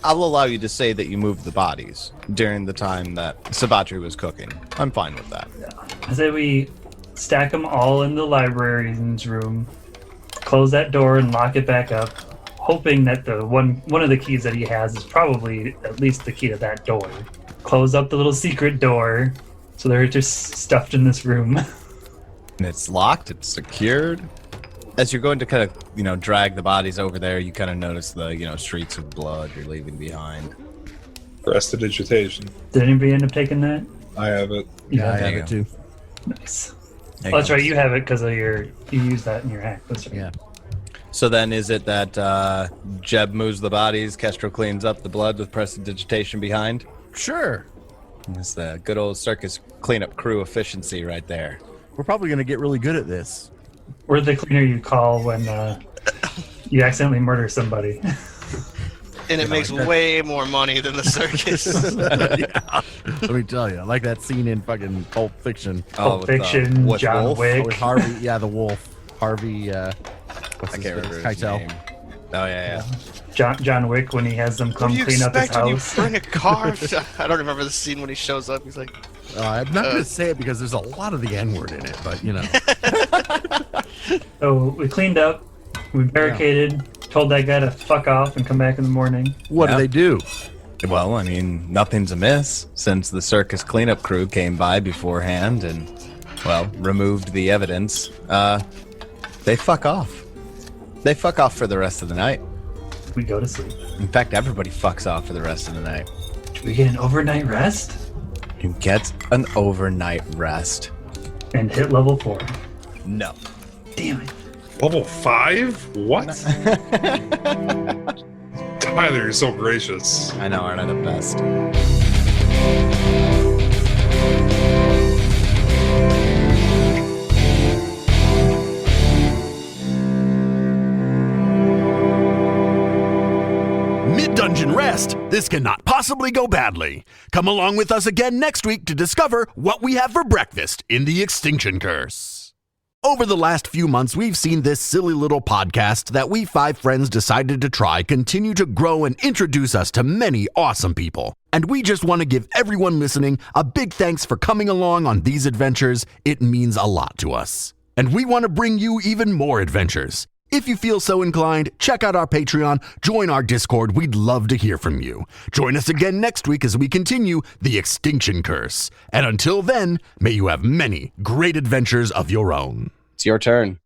I'll allow you to say that you moved the bodies during the time that Sabatri was cooking. I'm fine with that. I say we stack them all in the librarian's room, close that door and lock it back up, hoping that the one of the keys that he has is probably at least the key to that door. Close up the little secret door, so they're just stuffed in this room. And it's locked, it's secured. As you're going to kind of, drag the bodies over there, you kind of notice the, streaks of blood you're leaving behind. Prestidigitation. Did anybody end up taking that? I have it. Yeah, I there have you it too. Nice. There Oh, that's you go. right. You have it because of you use that in your hack. That's right. Yeah. So then is it that Jeb moves the bodies, Kestrel cleans up the blood with prestidigitation behind? Sure. It's the good old circus cleanup crew efficiency right there. We're probably going to get really good at this. We're the cleaner you call when you accidentally murder somebody. And it makes way more money than the circus. Let me tell you, like that scene in fucking Pulp Fiction. Pulp Fiction, with John Wolf? Wick. With Harvey, the wolf. Harvey, what's I his can't face? remember his Keitel. name. Oh, yeah. John Wick when he has them What come do you clean up his expect when you house. bring a car? I don't remember the scene when he shows up. He's like, I'm not going to say it because there's a lot of the N-word in it, but So we cleaned up, we barricaded, told that guy to fuck off and come back in the morning. What do they do? Well, I mean, nothing's amiss since the circus cleanup crew came by beforehand and, removed the evidence. They fuck off. They fuck off for the rest of the night. We go to sleep. In fact, everybody fucks off for the rest of the night. Do we get an overnight rest? You get an overnight rest. And hit level 4. No. Damn it. Level 5? What? Tyler, you're so gracious. I know, aren't I the best? Mid-dungeon rest. This cannot possibly go badly. Come along with us again next week to discover what we have for breakfast in the Extinction Curse. Over the last few months, we've seen this silly little podcast that we 5 friends decided to try continue to grow and introduce us to many awesome people. And we just want to give everyone listening a big thanks for coming along on these adventures. It means a lot to us. And we want to bring you even more adventures. If you feel so inclined, check out our Patreon, join our Discord. We'd love to hear from you. Join us again next week as we continue the Extinction Curse. And until then, may you have many great adventures of your own. It's your turn.